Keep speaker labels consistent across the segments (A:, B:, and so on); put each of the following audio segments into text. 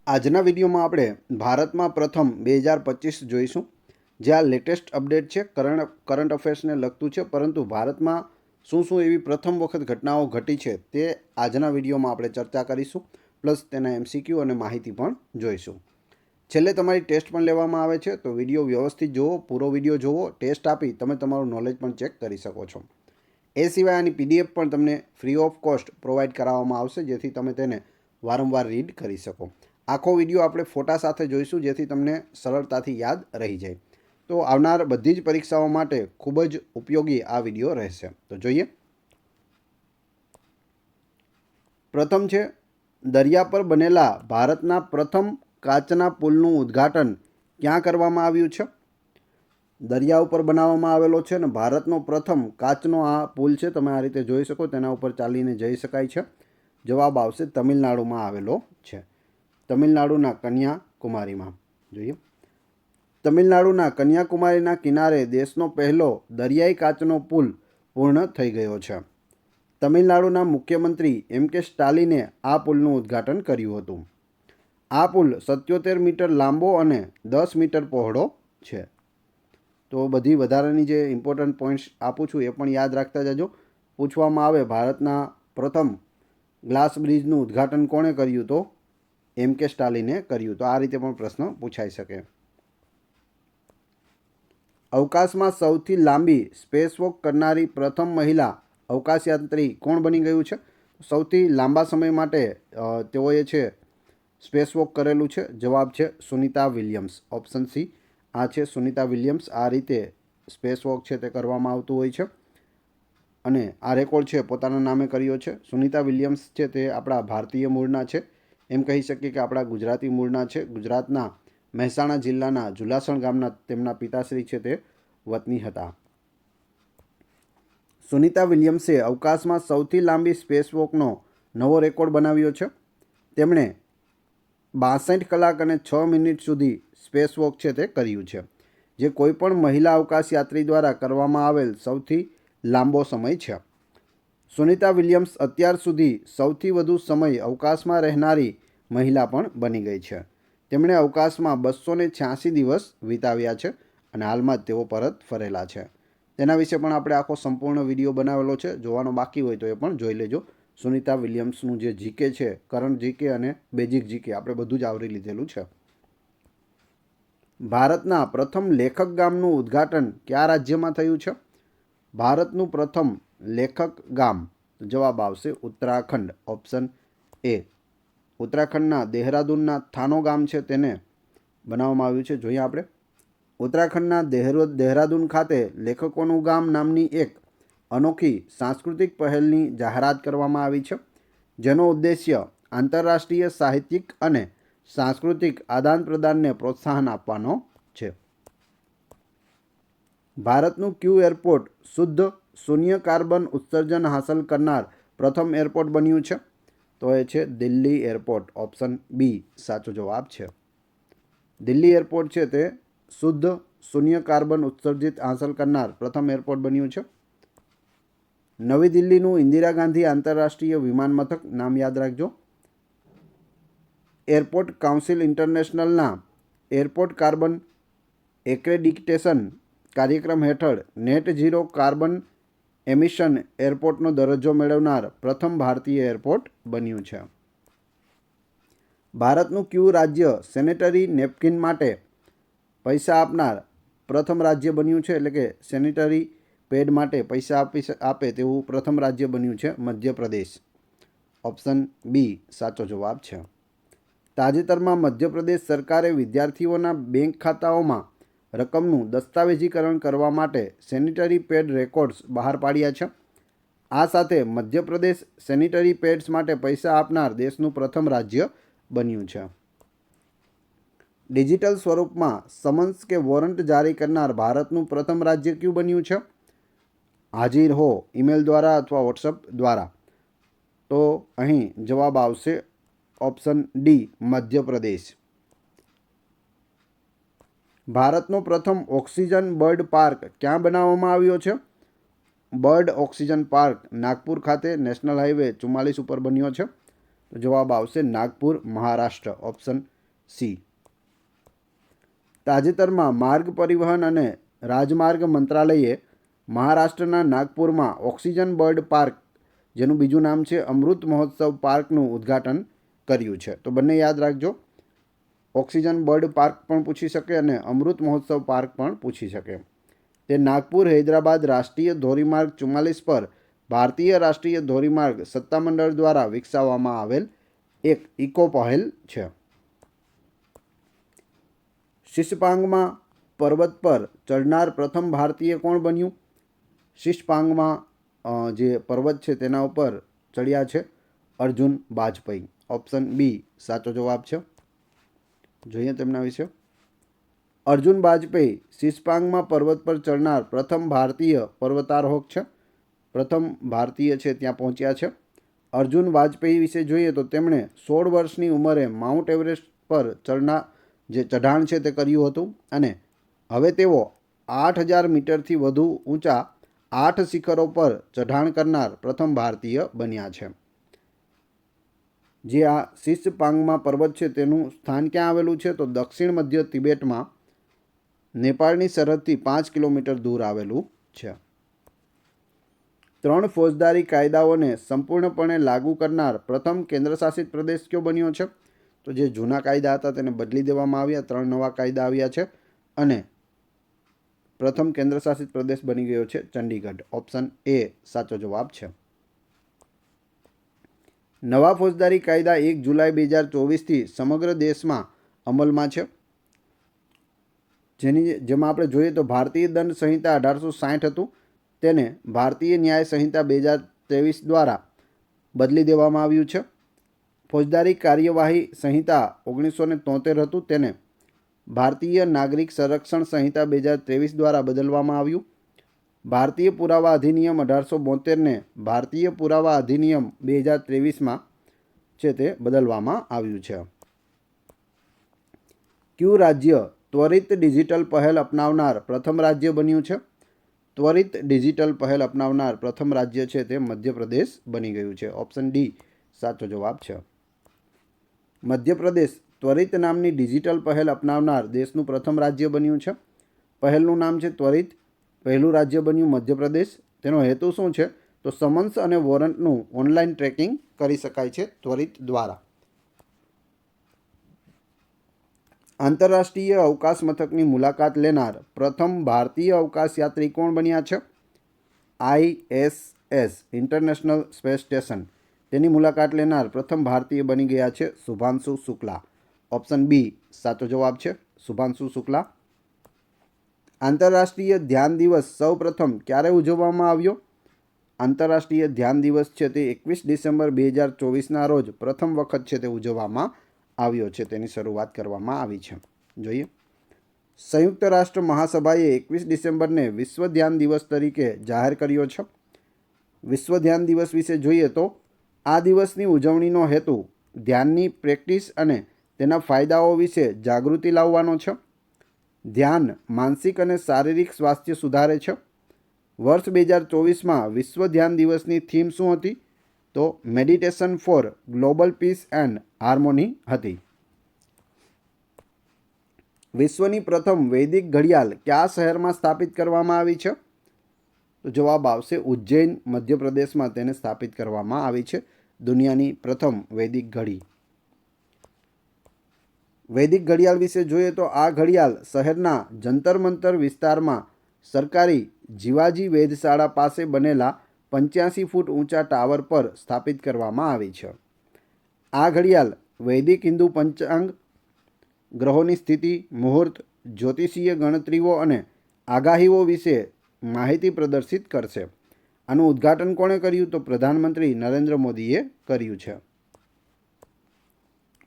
A: આજના વિડીયોમાં આપણે ભારતમાં પ્રથમ 2025 જોઈશું, જે આ લેટેસ્ટ અપડેટ છે, કરંટ અફેર્સને લગતું છે. પરંતુ ભારતમાં શું શું એવી પ્રથમ વખત ઘટનાઓ ઘટી છે તે આજના વિડીયોમાં આપણે ચર્ચા કરીશું. પ્લસ તેના MCQ અને માહિતી પણ જોઈશું. છેલ્લે તમારી ટેસ્ટ પણ લેવામાં આવે છે, તો વિડીયો વ્યવસ્થિત જુઓ, પૂરો વિડીયો જુઓ. ટેસ્ટ આપી તમે તમારું નોલેજ પણ ચેક કરી શકો છો. એ સિવાય આની PDF પણ તમને ફ્રી ઓફ કોસ્ટ પ્રોવાઈડ કરાવવામાં આવશે, જેથી તમે તેને વારંવાર રીડ કરી શકો. આખો વિડીયો આપણે ફોટા સાથે જોઈશું, જેથી તમને સરળતાથી યાદ રહી જાય. તો આવનાર બધી જ પરીક્ષાઓ માટે ખૂબ જ ઉપયોગી આ વિડીયો રહેશે. તો જોઈએ. પ્રથમ છે, દરિયા પર બનેલા ભારતના પ્રથમ કાચના પુલનું ઉદ્ઘાટન ક્યાં કરવામાં આવ્યું છે? દરિયા ઉપર બનાવવામાં આવેલો છે ને ભારતનો પ્રથમ કાચનો આ પુલ છે. તમે આ રીતે જોઈ શકો, તેના ઉપર ચાલીને જઈ શકાય છે. જવાબ આવશે તમિલનાડુમાં આવેલો છે. તમિલનાડુના કન્યાકુમારીમાં. જોઈએ. તમિલનાડુના કન્યાકુમારીના કિનારે દેશનો પહેલો દરિયાઈ કાચનો પુલ પૂર્ણ થઈ ગયો છે. તમિલનાડુના મુખ્યમંત્રી M.K. સ્ટાલિને આ પુલનું ઉદ્ઘાટન કર્યું હતું. આ પુલ 77 મીટર લાંબો અને 10 મીટર પહોળો છે. તો બધી વધારાની જે ઇમ્પોર્ટન્ટ પોઈન્ટ્સ આપું છું એ પણ યાદ રાખતા જજો. પૂછવામાં આવે ભારતના પ્રથમ ગ્લાસ બ્રિજનું ઉદ્ઘાટન કોણે કર્યું, તો M.K. સ્ટાલિને કર્યું. તો આ રીતે પણ પ્રશ્ન પૂછાઈ શકે. અવકાશમાં સૌથી લાંબી સ્પેસવોક કરનારી પ્રથમ મહિલા અવકાશયાત્રી કોણ બની ગયું છે? સૌથી લાંબા સમય માટે તેઓએ છે સ્પેસવોક કરેલું છે. જવાબ છે સુનિતા વિલિયમ્સ. ઓપ્શન C આ છે સુનિતા વિલિયમ્સ. આ રીતે સ્પેસવોક છે તે કરવામાં આવતું હોય છે અને આ રેકોર્ડ છે પોતાના નામે કર્યો છે. સુનિતા વિલિયમ્સ છે તે આપણા ભારતીય મૂળના છે. એમ કહી શકીએ કે આપણા ગુજરાતી મૂળના છે. ગુજરાતના મહેસાણા જિલ્લાના જુલાસણ ગામના તેમના પિતાશ્રી છે તે વતની હતા. સુનિતા વિલિયમ્સે અવકાશમાં સૌથી લાંબી સ્પેસવોકનો નવો રેકોર્ડ બનાવ્યો છે. તેમણે 62 કલાક અને 6 મિનિટ સુધી સ્પેસવોક છે તે કર્યું છે, જે કોઈપણ મહિલા અવકાશયાત્રી દ્વારા કરવામાં આવેલ સૌથી લાંબો સમય છે. સુનિતા વિલિયમ્સ અત્યાર સુધી સૌથી વધુ સમય અવકાશમાં રહેનારી મહિલા પણ બની ગઈ છે. તેમણે અવકાશમાં 286 દિવસ વિતાવ્યા છે અને હાલમાં જ તેઓ પરત ફરેલા છે. તેના વિશે પણ આપણે આખો સંપૂર્ણ વિડીયો બનાવેલો છે. જોવાનો બાકી હોય તો એ પણ જોઈ લેજો. સુનિતા વિલિયમ્સનું જે જીકે છે, કરંટ જીકે અને બેઝિક જીકે આપણે બધું જ આવરી લીધેલું છે. ભારતના પ્રથમ લેખક ગામનું ઉદ્ઘાટન કયા રાજ્યમાં થયું છે? ભારતનું પ્રથમ લેખક ગામ. જવાબ આવશે ઉત્તરાખંડ. Option A. ઉત્તરાખંડના દેહરાદૂનના થાનો ગામ છે તેને બનાવવામાં આવ્યું છે. જોઈએ આપણે. ઉત્તરાખંડના દેહરાદૂન ખાતે લેખકોનું ગામ નામની એક અનોખી સાંસ્કૃતિક પહેલની જાહેરાત કરવામાં આવી છે, જેનો ઉદ્દેશ્ય આંતરરાષ્ટ્રીય સાહિત્યિક અને સાંસ્કૃતિક આદાન પ્રદાનને પ્રોત્સાહન આપવાનો છે. ભારતનું ક્યુ એરપોર્ટ શુદ્ધ શૂન્ય કાર્બન ઉત્સર્જન હાંસલ કરનાર પ્રથમ એરપોર્ટ બન્યું છે? તો એ છે દિલ્હી એરપોર્ટ. ઓપ્શન B સાચો જવાબ છે. દિલ્હી એરપોર્ટ છે તે શુદ્ધ શૂન્ય કાર્બન ઉત્સર્જિત હાંસલ કરનાર પ્રથમ એરપોર્ટ બન્યું છે. નવી દિલ્હીનું ઇન્દિરા ગાંધી આંતરરાષ્ટ્રીય વિમાન મથક નામ યાદ રાખજો. એરપોર્ટ કાઉન્સિલ ઇન્ટરનેશનલના એરપોર્ટ કાર્બન એક્રેડિટેશન કાર્યક્રમ હેઠળ નેટ ઝીરો કાર્બન એમિશન એરપોર્ટનો દરજ્જો મેળવનાર પ્રથમ ભારતીય એરપોર્ટ બન્યું છે. ભારતનું કયું રાજ્ય સેનેટરી નેપકિન માટે પૈસા આપનાર પ્રથમ રાજ્ય બન્યું છે? એટલે કે સેનિટરી પેડ માટે પૈસા આપે તેવું પ્રથમ રાજ્ય બન્યું છે મધ્યપ્રદેશ. ઓપ્શન B સાચો જવાબ છે. તાજેતરમાં મધ્યપ્રદેશ સરકારે વિદ્યાર્થીઓના બેંક ખાતાઓમાં રકમનું દસ્તાવેજીકરણ કરવા માટે સેનિટરી પેડ રેકોર્ડ્સ બહાર પાડ્યા છે. આ સાથે મધ્યપ્રદેશ સેનિટરી પેડ્સ માટે પૈસા આપનાર દેશનું પ્રથમ રાજ્ય બન્યું છે. ડિજિટલ સ્વરૂપમાં સમન્સ કે વોરંટ જારી કરનાર ભારતનું પ્રથમ રાજ્ય કયું બન્યું છે? હાજર હો ઈમેલ દ્વારા અથવા વોટ્સઅપ દ્વારા. તો અહીં જવાબ આવશે ઓપ્શન D મધ્યપ્રદેશ. ભારતનો પ્રથમ ઓક્સિજન બર્ડ પાર્ક ક્યાં બનાવવામાં આવ્યો છે? બર્ડ ઓક્સિજન પાર્ક નાગપુર ખાતે નેશનલ હાઈવે 44 ઉપર બન્યો છે. તો જવાબ આવશે નાગપુર, મહારાષ્ટ્ર. Option C. તાજેતરમાં માર્ગ પરિવહન અને રાજમાર્ગ મંત્રાલયે મહારાષ્ટ્રના નાગપુરમાં ઓક્સિજન બર્ડ પાર્ક, જેનું બીજું નામ છે અમૃત મહોત્સવ પાર્કનું ઉદ્ઘાટન કર્યું છે. તો બંને યાદ રાખજો, ઓક્સિજન બર્ડ પાર્ક પણ પૂછી શકે અને અમૃત મહોત્સવ પાર્ક પણ પૂછી શકે. તે નાગપુર હૈદરાબાદ રાષ્ટ્રીય ધોરીમાર્ગ 44 પર ભારતીય રાષ્ટ્રીય ધોરીમાર્ગ સત્તામંડળ દ્વારા વિકસાવવામાં આવેલ એક ઇકો પહેલ છે. શિશપાંગમાં પર્વત પર ચડનાર પ્રથમ ભારતીય કોણ બન્યું? શિશપાંગમાં જે પર્વત છે તેના ઉપર ચડ્યા છે અર્જુન બાજપેયી. ઓપ્શન બી સાચો જવાબ છે. જોઈએ તેમના વિશે. અર્જુન બાજપેયી શિશપાંગમાં પર્વત પર ચડનાર પ્રથમ ભારતીય પર્વતારોહક છે. પ્રથમ ભારતીય છે ત્યાં પહોંચ્યા છે. અર્જુન વાજપેયી વિશે જોઈએ તો તેમણે 16 વર્ષની ઉંમરે માઉન્ટ એવરેસ્ટ પર ચઢાણ છે તે કર્યું હતું અને હવે તેઓ 8000 મીટરથી વધુ ઊંચા 8 શિખરો પર ચઢાણ કરનાર પ્રથમ ભારતીય બન્યા છે. જે આ શિશપાંગમાં પર્વત છે તેનું સ્થાન ક્યાં આવેલું છે? તો દક્ષિણ મધ્ય તિબેટમાં નેપાળની સરહદથી 5 કિલોમીટર દૂર આવેલું છે. 3 ફોજદારી કાયદાઓને સંપૂર્ણપણે લાગુ કરનાર પ્રથમ કેન્દ્રશાસિત પ્રદેશ કયો બન્યો છે? તો જે જૂના કાયદા હતા તેને બદલી દેવામાં આવ્યા, 3 નવા કાયદા આવ્યા છે અને પ્રથમ કેન્દ્રશાસિત પ્રદેશ બની ગયો છે ચંડીગઢ. ઓપ્શન એ સાચો જવાબ છે. નવા ફોજદારી કાયદા 1 જુલાઈ 2024થી સમગ્ર દેશમાં અમલમાં છે. જેમાં આપણે જોઈએ તો ભારતીય દંડ સંહિતા 1860 હતું, તેને ભારતીય ન્યાય સંહિતા 2023 દ્વારા બદલી દેવામાં આવ્યું છે. ફોજદારી કાર્યવાહી સંહિતા 1973 હતું, તેને ભારતીય નાગરિક સંરક્ષણ સંહિતા 2023 દ્વારા બદલવામાં આવ્યું. ભારતીય પુરાવા અધિનિયમ 1872ને ભારતીય પુરાવા અધિનિયમ 2023માં છે તે બદલવામાં આવ્યું છે. કયું રાજ્ય ત્વરિત ડિજિટલ પહેલ અપનાવનાર પ્રથમ રાજ્ય બન્યું છે? ત્વરિત ડિજિટલ પહેલ અપનાવનાર પ્રથમ રાજ્ય છે તે મધ્યપ્રદેશ બની ગયું છે. ઓપ્શન ડી સાચો જવાબ છે. મધ્યપ્રદેશ ત્વરિત નામની ડિજિટલ પહેલ અપનાવનાર દેશનું પ્રથમ રાજ્ય બન્યું છે. પહેલનું નામ છે ત્વરિત, પહેલું રાજ્ય બન્યું મધ્યપ્રદેશ. તેનો હેતુ શું છે? તો સમન્સ અને વોરંટનું ઓનલાઈન ટ્રેકિંગ કરી શકાય છે ત્વરિત દ્વારા. આંતરરાષ્ટ્રીય અવકાશ મથકની મુલાકાત લેનાર પ્રથમ ભારતીય અવકાશ યાત્રી કોણ બન્યા છે? ISS ઇન્ટરનેશનલ સ્પેસ સ્ટેશન, તેની મુલાકાત લેનાર પ્રથમ ભારતીય બની ગયા છે શુભાંશુ શુક્લા. ઓપ્શન બી સાચો જવાબ છે, શુભાંશુ શુક્લા. આંતરરાષ્ટ્રીય ધ્યાન દિવસ સૌ પ્રથમ ક્યારે ઉજવવામાં આવ્યો? આંતરરાષ્ટ્રીય ધ્યાન દિવસ છે તે 21 ડિસેમ્બર 2024ના રોજ પ્રથમ વખત છે તે ઉજવવામાં આવ્યો છે, તેની શરૂઆત કરવામાં આવી છે. જોઈએ. સંયુક્ત રાષ્ટ્ર મહાસભાએ 21 ડિસેમ્બરને વિશ્વ ધ્યાન દિવસ તરીકે જાહેર કર્યો છે. વિશ્વ ધ્યાન દિવસ વિશે જોઈએ તો આ દિવસની ઉજવણીનો હેતુ ધ્યાનની પ્રેક્ટિસ અને તેના ફાયદાઓ વિશે જાગૃતિ લાવવાનો છે. ધ્યાન માનસિક અને શારીરિક સ્વાસ્થ્ય સુધારે છે. વર્ષ 2024માં વિશ્વ ધ્યાન દિવસની થીમ શું હતી? તો meditation for global peace and harmony હતી. વિશ્વની પ્રથમ વૈદિક ઘડિયાળ કયા શહેરમાં સ્થાપિત કરવામાં આવી છે? તો જવાબ આવશે ઉજ્જૈન, મધ્યપ્રદેશમાં તેને સ્થાપિત કરવામાં આવી છે દુનિયાની પ્રથમ વૈદિક ઘડી. વૈદિક ઘડિયાળ વિશે જોઈએ તો આ ઘડિયાળ શહેરના જંતર મંતર વિસ્તારમાં સરકારી જીવાજી વેધશાળા પાસે બનેલા 85 ફૂટ ઊંચા ટાવર પર સ્થાપિત કરવામાં આવી છે. આ ઘડિયાળ વૈદિક હિન્દુ પંચાંગ, ગ્રહોની સ્થિતિ, મુહૂર્ત, જ્યોતિષીય ગણતરીઓ અને આગાહીઓ વિશે માહિતી પ્રદર્શિત કરશે. આનું ઉદ્ઘાટન કોણે કર્યું? તો પ્રધાનમંત્રી નરેન્દ્ર મોદીએ કર્યું છે.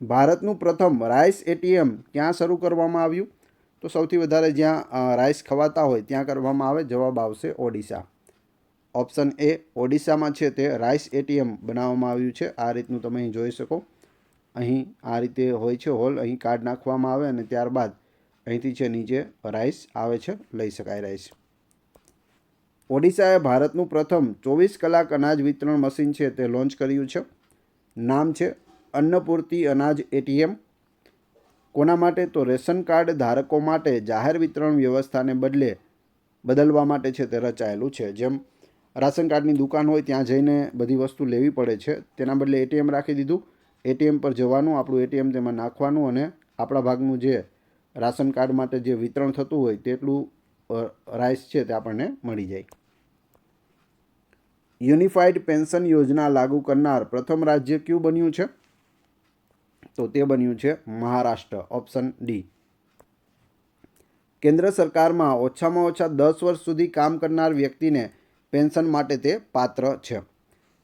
A: ભારતનું પ્રથમ રાઈસ ATM ક્યાં શરૂ કરવામાં આવ્યું? તો સૌથી વધારે જ્યાં રાઈસ ખવાતા હોય ત્યાં કરવામાં આવે. જવાબ આવશે ઓડિશા. ઓપ્શન એ ઓડિશામાં છે તે રાઈસ ATM બનાવવામાં આવ્યું છે. આ રીતનું તમે અહીં જોઈ શકો. અહીં આ રીતે હોય છે હોલ, અહીં કાર્ડ નાખવામાં આવે અને ત્યારબાદ અહીંથી છે નીચે રાઈસ આવે છે, લઈ શકાય રાઈસ. ઓડિશાએ ભારતનું પ્રથમ 24 કલાક અનાજ વિતરણ મશીન છે તે લોન્ચ કર્યું છે. નામ છે અન્નપૂર્તિ અનાજ ATM. કોના માટે? તો રેશન કાર્ડ ધારકો માટે જાહેર વિતરણ વ્યવસ્થાને બદલવા માટે છે તે રચાયેલું છે. જેમ રાશન કાર્ડની દુકાન હોય ત્યાં જઈને બધી વસ્તુ લેવી પડે છે, તેના બદલે એટીએમ રાખી દીધું. એટીએમ પર જવાનું, આપણું એટીએમ તેમાં નાખવાનું અને આપણા ભાગનું જે રાશન કાર્ડ માટે જે વિતરણ થતું હોય તેટલું રાઈસ છે તે આપણને મળી જાય. યુનિફાઈડ પેન્શન યોજના લાગુ કરનાર પ્રથમ રાજ્ય કયું બન્યું છે? તો તે બન્યું છે મહારાષ્ટ્ર. Option D. કેન્દ્ર સરકારમાં ઓછામાં ઓછા 10 વર્ષ સુધી કામ કરનાર વ્યક્તિને પેન્શન માટે તે પાત્ર છે.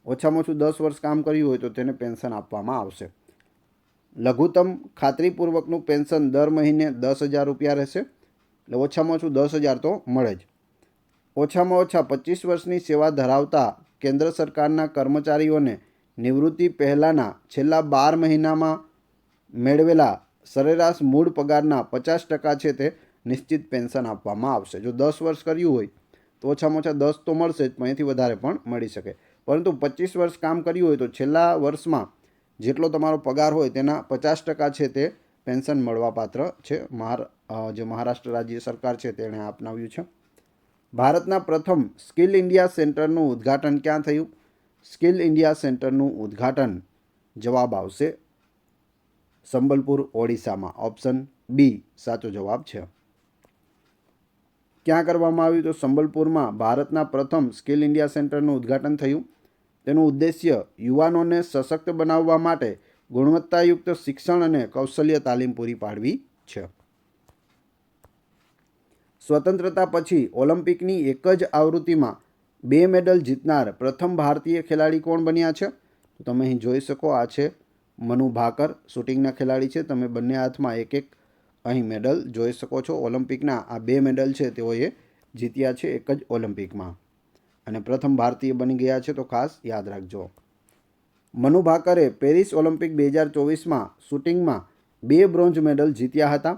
A: ઓછામાં ઓછું 10 વર્ષ કામ કર્યું હોય તો તેને પેન્શન આપવામાં આવશે. લઘુત્તમ ખાતરીપૂર્વકનું પેન્શન દર મહિને 10,000 રૂપિયા રહેશે. એટલે ઓછામાં ઓછું 10,000 તો મળે જ. ઓછામાં ઓછા 25 વર્ષની સેવા ધરાવતા કેન્દ્ર સરકારના કર્મચારીઓને નિવૃત્તિ પહેલાંના છેલ્લા 12 મહિનામાં મેળવેલા સરેરાશ મૂળ પગારના 50% છે તે નિશ્ચિત પેન્શન આપવામાં આવશે. જો 10 વર્ષ કર્યું હોય તો ઓછામાં ઓછા 10 તો મળશે જ, પણ એથી વધારે પણ મળી શકે. પરંતુ 25 વર્ષ કામ કર્યું હોય તો છેલ્લા વર્ષમાં જેટલો તમારો પગાર હોય તેના 50% છે તે પેન્શન મળવાપાત્ર છે. જે મહારાષ્ટ્ર રાજ્ય સરકાર છે તેણે અપનાવ્યું છે. ભારતના પ્રથમ સ્કિલ ઇન્ડિયા સેન્ટરનું ઉદ્ઘાટન ક્યાં થયું? સ્કિલ ઇન્ડિયા સેન્ટરનું ઉદ્ઘાટન જવાબ આવશે સંબલપુર, ઓડિશામાં. ઓપ્શન બી સાચો જવાબ છે. ક્યાં કરવામાં આવ્યું? તો સંબલપુરમાં ભારતના પ્રથમ સ્કિલ ઇન્ડિયા સેન્ટરનું ઉદ્ઘાટન થયું. તેનું ઉદ્દેશ્ય યુવાનોને સશક્ત બનાવવા માટે ગુણવત્તાયુક્ત શિક્ષણ અને કૌશલ્ય તાલીમ પૂરી પાડવી છે. સ્વતંત્રતા પછી ઓલિમ્પિકની એક જ આવૃત્તિમાં 2 મેડલ જીતનાર પ્રથમ ભારતીય ખેલાડી કોણ બન્યા છે? તો તમે અહીં જોઈ શકો, આ છે મનુ ભાકર, શૂટિંગના ખેલાડી છે. તમે બંને હાથમાં એક અહીં મેડલ જોઈ શકો છો. ઓલિમ્પિકના આ 2 મેડલ છે તેઓએ જીત્યા છે એક જ ઓલિમ્પિકમાં અને પ્રથમ ભારતીય બની ગયા છે, તો ખાસ યાદ રાખજો. મનુ ભાકરે પેરિસ ઓલિમ્પિક 2024માં શૂટિંગમાં 2 બ્રોન્ઝ મેડલ જીત્યા હતા.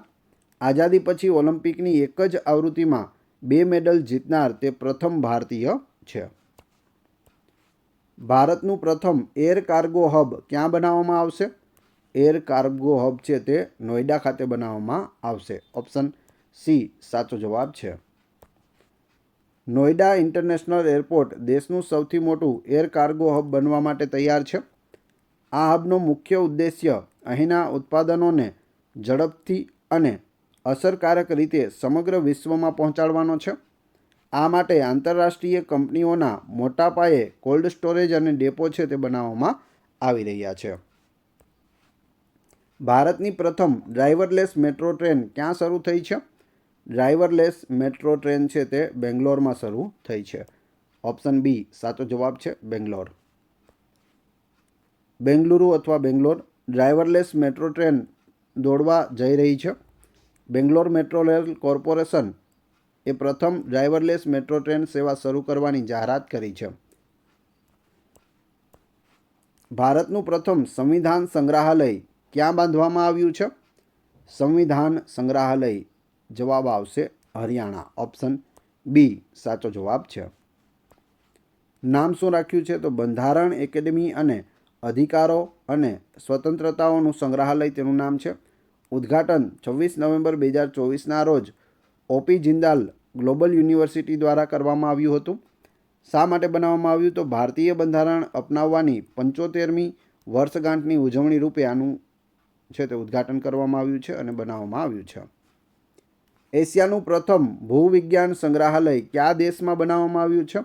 A: આઝાદી પછી ઓલિમ્પિકની એક જ આવૃત્તિમાં 2 મેડલ જીતનાર તે પ્રથમ ભારતીય છે. ભારતનું પ્રથમ એર કાર્ગો હબ ક્યાં બનાવવામાં આવશે? એર કાર્ગો હબ છે તે નોઈડા ખાતે બનાવવામાં આવશે. ઓપ્શન સી સાચો જવાબ છે. નોઈડા ઇન્ટરનેશનલ એરપોર્ટ દેશનું સૌથી મોટું એર કાર્ગો હબ બનવા માટે તૈયાર છે. આ હબનો મુખ્ય ઉદ્દેશ્ય અહીંના ઉત્પાદનોને ઝડપથી અને અસરકારક રીતે સમગ્ર વિશ્વમાં પહોંચાડવાનો છે. આ માટે આંતરરાષ્ટ્રીય કંપનીઓના મોટા પાયે કોલ્ડ સ્ટોરેજ અને ડેપો છે તે બનાવવામાં આવી રહ્યા છે. ભારતની પ્રથમ ડ્રાઈવરલેસ મેટ્રો ટ્રેન ક્યાં શરૂ થઈ છે? ડ્રાઈવરલેસ મેટ્રો ટ્રેન છે તે બેંગ્લોરમાં શરૂ થઈ છે. ઓપ્શન બી સાચો જવાબ છે, બેંગ્લોર. બેંગલુરુ અથવા બેંગ્લોર ડ્રાઈવરલેસ મેટ્રો ટ્રેન દોડવા જઈ રહી છે. બેંગ્લોર મેટ્રો રેલ કોર્પોરેશન એ પ્રથમ ડ્રાઈવરલેસ મેટ્રો ટ્રેન સેવા શરૂ કરવાની જાહેરાત કરી છે. ભારતનું પ્રથમ સંવિધાન સંગ્રહાલય ક્યાં બાંધવામાં આવ્યું છે? સંવિધાન સંગ્રહાલય જવાબ આવશે હરિયાણા. ઓપ્શન બી સાચો જવાબ છે. નામ શું રાખ્યું છે? તો બંધારણ એકેડમી અને અધિકારો અને સ્વતંત્રતાઓનું સંગ્રહાલય તેનું નામ છે. ઉદ્ઘાટન 26 નવેમ્બર 2024ના રોજ ઓપી જિંદાલ ગ્લોબલ યુનિવર્સિટી દ્વારા કરવામાં આવ્યું હતું. શા માટે બનાવવામાં આવ્યું? તો ભારતીય બંધારણ અપનાવવાની 75મી વર્ષગાંઠની ઉજવણી રૂપે આનું છે તે ઉદ્ઘાટન કરવામાં આવ્યું છે અને બનાવવામાં આવ્યું છે. એશિયાનું પ્રથમ ભૂવિજ્ઞાન સંગ્રહાલય કયા દેશમાં બનાવવામાં આવ્યું છે?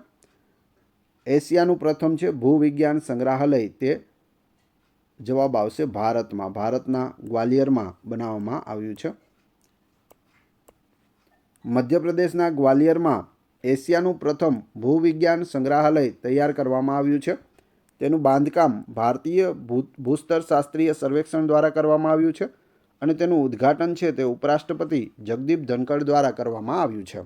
A: એશિયાનું પ્રથમ છે ભૂવિજ્ઞાન સંગ્રહાલય તે જવાબ આવશે ભારતમાં. ભારતના ગ્વાલિયરમાં બનાવવામાં આવ્યું છે. મધ્યપ્રદેશના ગ્વાલિયરમાં એશિયાનું પ્રથમ ભૂવિજ્ઞાન સંગ્રહાલય તૈયાર કરવામાં આવ્યું છે. તેનું બાંધકામ ભારતીય ભૂસ્તરશાસ્ત્રીય સર્વેક્ષણ દ્વારા કરવામાં આવ્યું છે અને તેનું ઉદ્ઘાટન છે તે ઉપરાષ્ટ્રપતિ જગદીપ ધનખડ દ્વારા કરવામાં આવ્યું છે.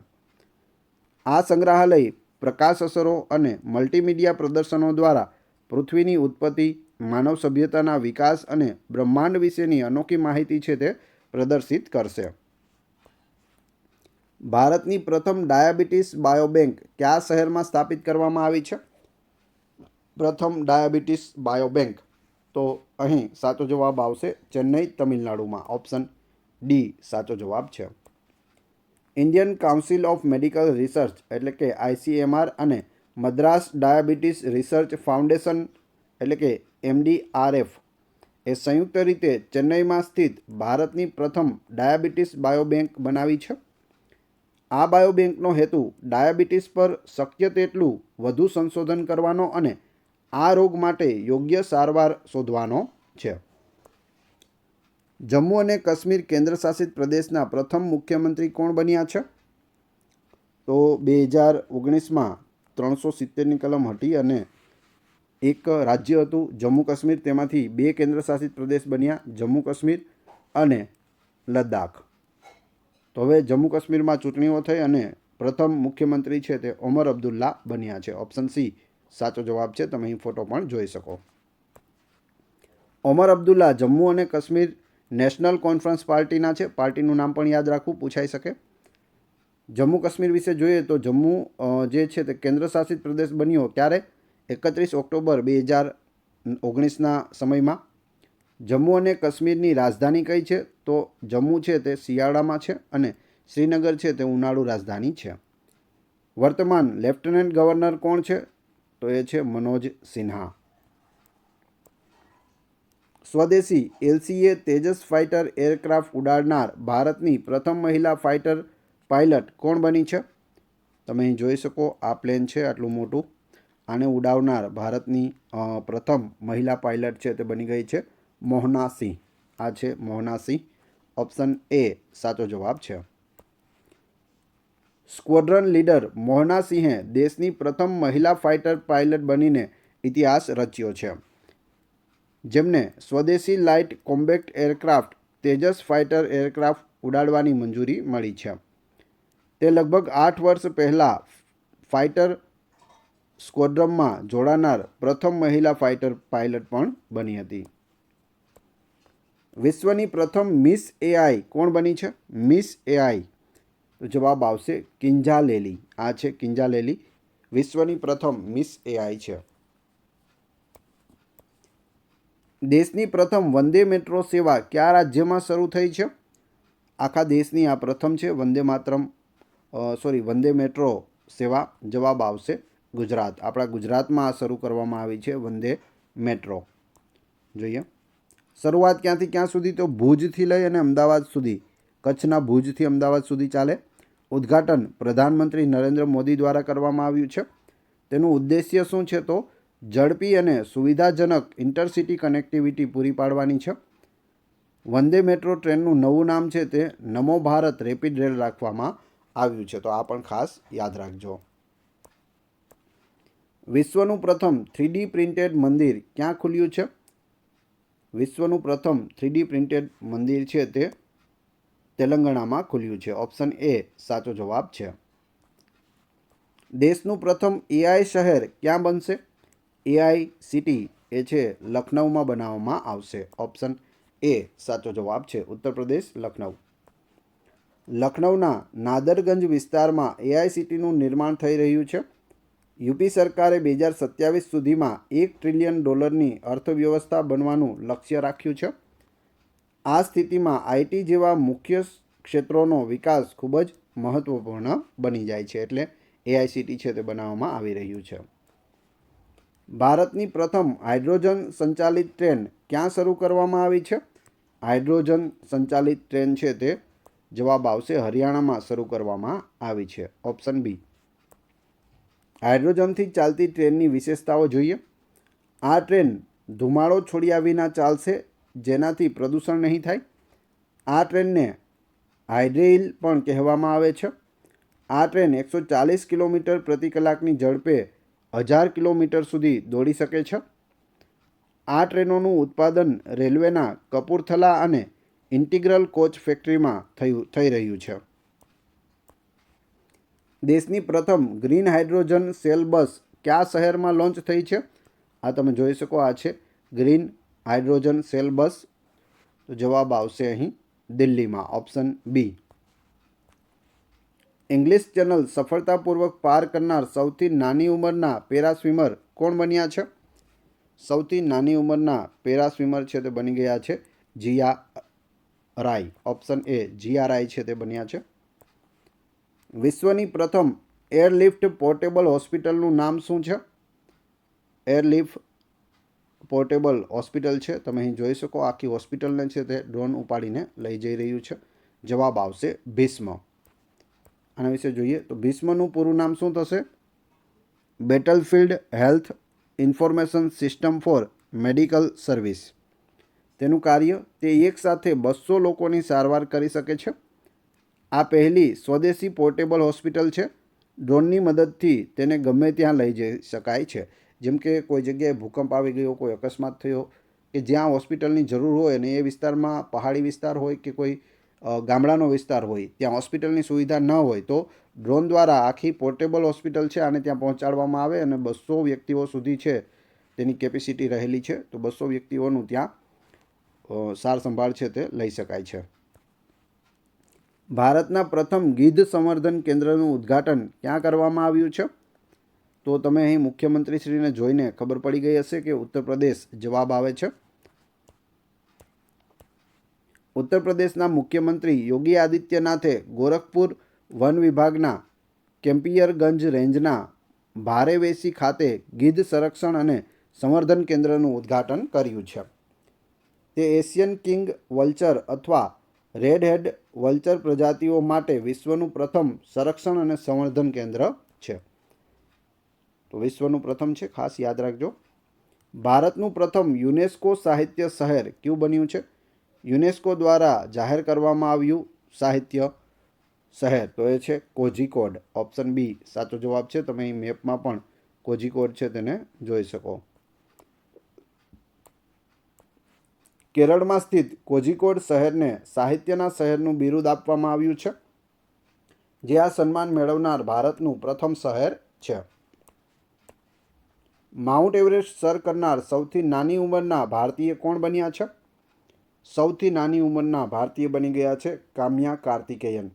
A: આ સંગ્રહાલય પ્રકાશ અસરો અને મલ્ટીમીડિયા પ્રદર્શનો દ્વારા પૃથ્વીની ઉત્પત્તિ, માનવ સભ્યતાના વિકાસ અને બ્રહ્માંડ વિશેની અનોખી માહિતી છે તે પ્રદર્શિત કરશે. ભારતની પ્રથમ ડાયાબિટીસ બાયોબેંક કયા શહેરમાં સ્થાપિત કરવામાં આવી છે? પ્રથમ ડાયાબિટીસ બાયોબેંક, તો અહીં સાચો જવાબ આવશે ચેન્નઈ, તમિલનાડુમાં. ઓપ્શન ડી સાચો જવાબ છે. Indian council of medical research એટલે કે ICMR અને મદ્રાસ ડાયાબિટીસ રિસર્ચ ફાઉન્ડેશન એટલે કે MDRF એ સંયુક્ત રીતે ચેન્નઈમાં સ્થિત ભારતની પ્રથમ ડાયાબિટીસ બાયોબેંક બનાવી છે. આ બાયોબેંકનો હેતુ ડાયાબિટીસ પર શક્ય તેટલું વધુ સંશોધન કરવાનો અને આ રોગ માટે યોગ્ય સારવાર શોધવાનો છે. જમ્મુ અને કાશ્મીર કેન્દ્રશાસિત પ્રદેશના પ્રથમ મુખ્યમંત્રી કોણ બન્યા છે? તો 2019માં 370ની કલમ હટી અને એક રાજ્ય હતું જમ્મુ કાશ્મીર, તેમાંથી 2 કેન્દ્રશાસિત પ્રદેશ બન્યા, જમ્મુ કાશ્મીર અને લદ્દાખ. તો હવે જમ્મુ કાશ્મીરમાં ચૂંટણીઓ થઈ અને પ્રથમ મુખ્યમંત્રી છે તે ઓમર અબ્દુલ્લા બન્યા છે. ઓપ્શન સી સાચો જવાબ છે. તમે અહીં ફોટો પણ જોઈ શકો. ઓમર અબ્દુલ્લા જમ્મુ અને કાશ્મીર નેશનલ કોન્ફરન્સ પાર્ટીના છે. પાર્ટીનું નામ પણ યાદ રાખવું પૂછાઈ શકે. જમ્મુ કાશ્મીર વિશે જોઈએ તો જમ્મુ જે છે તે કેન્દ્રશાસિત પ્રદેશ બન્યો ત્યારે 31 ઓક્ટોબર 2019ના સમયમાં. જમ્મુ અને કાશ્મીરની રાજધાની કઈ છે? તો જમ્મુ છે તે શિયાળામાં છે અને શ્રીનગર છે તે ઉનાળુ રાજધાની છે. વર્તમાન લેફ્ટનન્ટ ગવર્નર કોણ છે? તો એ છે મનોજ સિન્હા. સ્વદેશી LCA તેજસ ફાઇટર એરક્રાફ્ટ ઉડાડનાર ભારતની પ્રથમ મહિલા ફાઇટર પાયલટ કોણ બની છે? તમે અહીં જોઈ શકો આ પ્લેન છે આટલું મોટું. આને ઉડાવનાર ભારતની પ્રથમ મહિલા પાયલટ છે તે બની ગઈ છે મોહના સિંહ. આ છે મોહના સિંહ. ઓપ્શન એ સાચો જવાબ છે. સ્ક્વોડ્રન લીડર મોહના સિંહે દેશની પ્રથમ મહિલા ફાઇટર પાયલટ બનીને ઇતિહાસ રચ્યો છે. જેમને સ્વદેશી light combat aircraft Tejas fighter aircraft ઉડાડવાની મંજૂરી મળી છે. તે લગભગ 8 વર્ષ પહેલાં ફાઇટર સ્ક્વોડ્રનમાં જોડાનાર પ્રથમ મહિલા ફાઇટર પાયલટ પણ બની હતી. વિશ્વની પ્રથમ મિસ AI કોણ બની છે? મિસ AI તો જવાબ આવશે કિંજાલેલી. આ છે કિંજાલેલી. વિશ્વની પ્રથમ મિસ AI છે. દેશની પ્રથમ વંદે મેટ્રો સેવા કયા રાજ્યમાં શરૂ થઈ છે? આખા દેશની આ પ્રથમ છે વંદે મેટ્રો સેવા. જવાબ આવશે ગુજરાત. આપણા ગુજરાતમાં આ શરૂ કરવામાં આવી છે વંદે મેટ્રો. જોઈએ શરૂઆત ક્યાંથી ક્યાં સુધી? તો ભુજથી લઈ અને અમદાવાદ સુધી. કચ્છના ભુજથી અમદાવાદ સુધી ચાલે. ઉદ્ઘાટન પ્રધાનમંત્રી નરેન્દ્ર મોદી દ્વારા કરવામાં આવ્યું છે. તેનું ઉદ્દેશ્ય શું છે? તો ઝડપી અને સુવિધાજનક ઇન્ટરસિટી કનેક્ટિવિટી પૂરી પાડવાની છે. વંદે મેટ્રો ટ્રેનનું નવું નામ છે તે નમો ભારત રેપિડ રેલ રાખવામાં આવ્યું છે. તો આ પણ ખાસ યાદ રાખજો. વિશ્વનું પ્રથમ 3D પ્રિન્ટેડ મંદિર ક્યાં ખુલ્યું છે? વિશ્વનું પ્રથમ 3D પ્રિન્ટેડ મંદિર છે તે તેલંગાણામાં ખુલ્યું છે. ઓપ્શન એ સાચો જવાબ છે. દેશનું પ્રથમ AI શહેર ક્યાં બનશે? AI સિટી એ છે લખનઉમાં બનાવવામાં આવશે. ઓપ્શન એ સાચો જવાબ છે. ઉત્તર પ્રદેશ લખનઉ. લખનઉના નાદરગંજ વિસ્તારમાં AI સિટીનું નિર્માણ થઈ રહ્યું છે. યુપી સરકારે 2027 સુધીમાં $1 ટ્રિલિયન અર્થવ્યવસ્થા બનવાનું લક્ષ્ય રાખ્યું છે. આ સ્થિતિમાં IT જેવા મુખ્ય ક્ષેત્રોનો વિકાસ ખૂબ જ મહત્વપૂર્ણ બની જાય છે. એટલે AI સિટી છે તે બનાવવામાં આવી રહ્યું છે. ભારતની પ્રથમ હાઇડ્રોજન સંચાલિત ટ્રેન ક્યાં શરૂ કરવામાં આવી છે? હાઇડ્રોજન સંચાલિત ટ્રેન છે તે જવાબ આવશે હરિયાણામાં શરૂ કરવામાં આવી છે. ઓપ્શન બી. હાઇડ્રોજનથી ચાલતી ટ્રેનની વિશેષતાઓ જોઈએ. આ ટ્રેન ધુમાડો છોડ્યા વિના ચાલશે, જેનાથી પ્રદૂષણ નહીં થાય. આ ટ્રેનને હાઇડ્રેઇલ પણ કહેવામાં આવે છે. આ ટ્રેન 140 કિલોમીટર પ્રતિ કલાકની ઝડપે 1000 કિલોમીટર સુધી દોડી શકે છે. આ ટ્રેનોનું ઉત્પાદન રેલવેના કપૂરથલા અને ઇન્ટિગ્રલ કોચ ફેક્ટરીમાં થઈ રહ્યું છે. દેશની પ્રથમ ગ્રીન હાઇડ્રોજન સેલ બસ કયા શહેરમાં લોન્ચ થઈ છે? આ તમે જોઈ શકો આ છે ગ્રીન હાઇડ્રોજન સેલ બસ. તો જવાબ આવશે અહીં દિલ્હીમાં. Option B. ઇંગ્લિશ ચેનલ સફળતાપૂર્વક પાર કરનાર સૌથી નાની ઉંમરના પેરાસ્વિમર કોણ બન્યા છે? સૌથી નાની ઉંમરના પેરાસ્વિમર છે તે બની ગયા છે જિયા રાય, ઓપ્શન એ GRI છે તે બન્યા છે. વિશ્વની પ્રથમ એરલિફ્ટ પોર્ટેબલ હોસ્પિટલનું નામ શું છે? એરલિફ્ટ પોર્ટેબલ હોસ્પિટલ છે, તમે અહીં જોઈ શકો આખી હોસ્પિટલને છે તે ડ્રોન ઉપાડીને લઈ જઈ રહ્યું છે. જવાબ આવશે ભીષ્મ. આના વિશે જોઈએ તો ભીષ્મનું પૂરું નામ શું થશે? Battlefield health information system for medical service. તેનું કાર્ય તે એકસાથે 200 લોકોની સારવાર કરી શકે છે. આ પહેલી સ્વદેશી પોર્ટેબલ હોસ્પિટલ છે. ડ્રોનની મદદથી તેને ગમે ત્યાં લઈ જઈ શકાય છે. જેમ કે કોઈ જગ્યાએ ભૂકંપ આવી ગયો, કોઈ અકસ્માત થયો કે જ્યાં હોસ્પિટલની જરૂર હોય અને એ વિસ્તારમાં પહાડી વિસ્તાર હોય કે કોઈ ગામડાનો વિસ્તાર હોય ત્યાં હોસ્પિટલની સુવિધા ન હોય તો ડ્રોન દ્વારા આખી પોર્ટેબલ હોસ્પિટલ છે આને ત્યાં પહોંચાડવામાં આવે અને 200 વ્યક્તિઓ સુધી છે તેની કેપેસિટી રહેલી છે. તો 200 વ્યક્તિઓનું ત્યાં સાર સંભાળ છે તે લઈ શકાય છે. ભારતના પ્રથમ ગીધ સંવર્ધન કેન્દ્રનું ઉદ્ઘાટન ક્યાં કરવામાં આવ્યું છે? તો તમે અહીં મુખ્યમંત્રીશ્રીને જોઈને ખબર પડી ગઈ હશે કે ઉત્તર પ્રદેશ જવાબ આવે છે. ઉત્તર પ્રદેશના મુખ્યમંત્રી યોગી આદિત્યનાથે ગોરખપુર વન વિભાગના કેમ્પિયરગંજ રેન્જના ભારેવેસી ખાતે ગીધ સંરક્ષણ અને સંવર્ધન કેન્દ્રનું ઉદ્ઘાટન કર્યું છે. તે એશિયન કિંગ વલ્ચર અથવા રેડ હેડ વલ્ચર પ્રજાતિઓ માટે વિશ્વનું પ્રથમ સંરક્ષણ અને સંવર્ધન કેન્દ્ર છે. તો વિશ્વનું પ્રથમ છે, ખાસ યાદ રાખજો. ભારતનું પ્રથમ યુનેસ્કો સાહિત્ય શહેર કયું બન્યું છે? યુનેસ્કો દ્વારા જાહેર કરવામાં આવ્યું સાહિત્ય શહેર તો એ છે કોઝિકોડ, ઓપ્શન બી સાચો જવાબ છે. તમે અહીં મેપમાં પણ કોઝિકોડ છે તેને જોઈ શકો. કેરળમાં સ્થિત કોઝિકોડ શહેરને સાહિત્યના શહેરનું બિરુદ આપવામાં આવ્યું છે, જે આ સન્માન મેળવનાર ભારતનું પ્રથમ શહેર છે. માઉન્ટ એવરેસ્ટ સર કરનાર સૌથી નાની ઉંમરના ભારતીય કોણ બન્યા છે? સૌથી નાની ઉંમરના ભારતીય બની ગયા છે કામ્યા કાર્તિકેયન,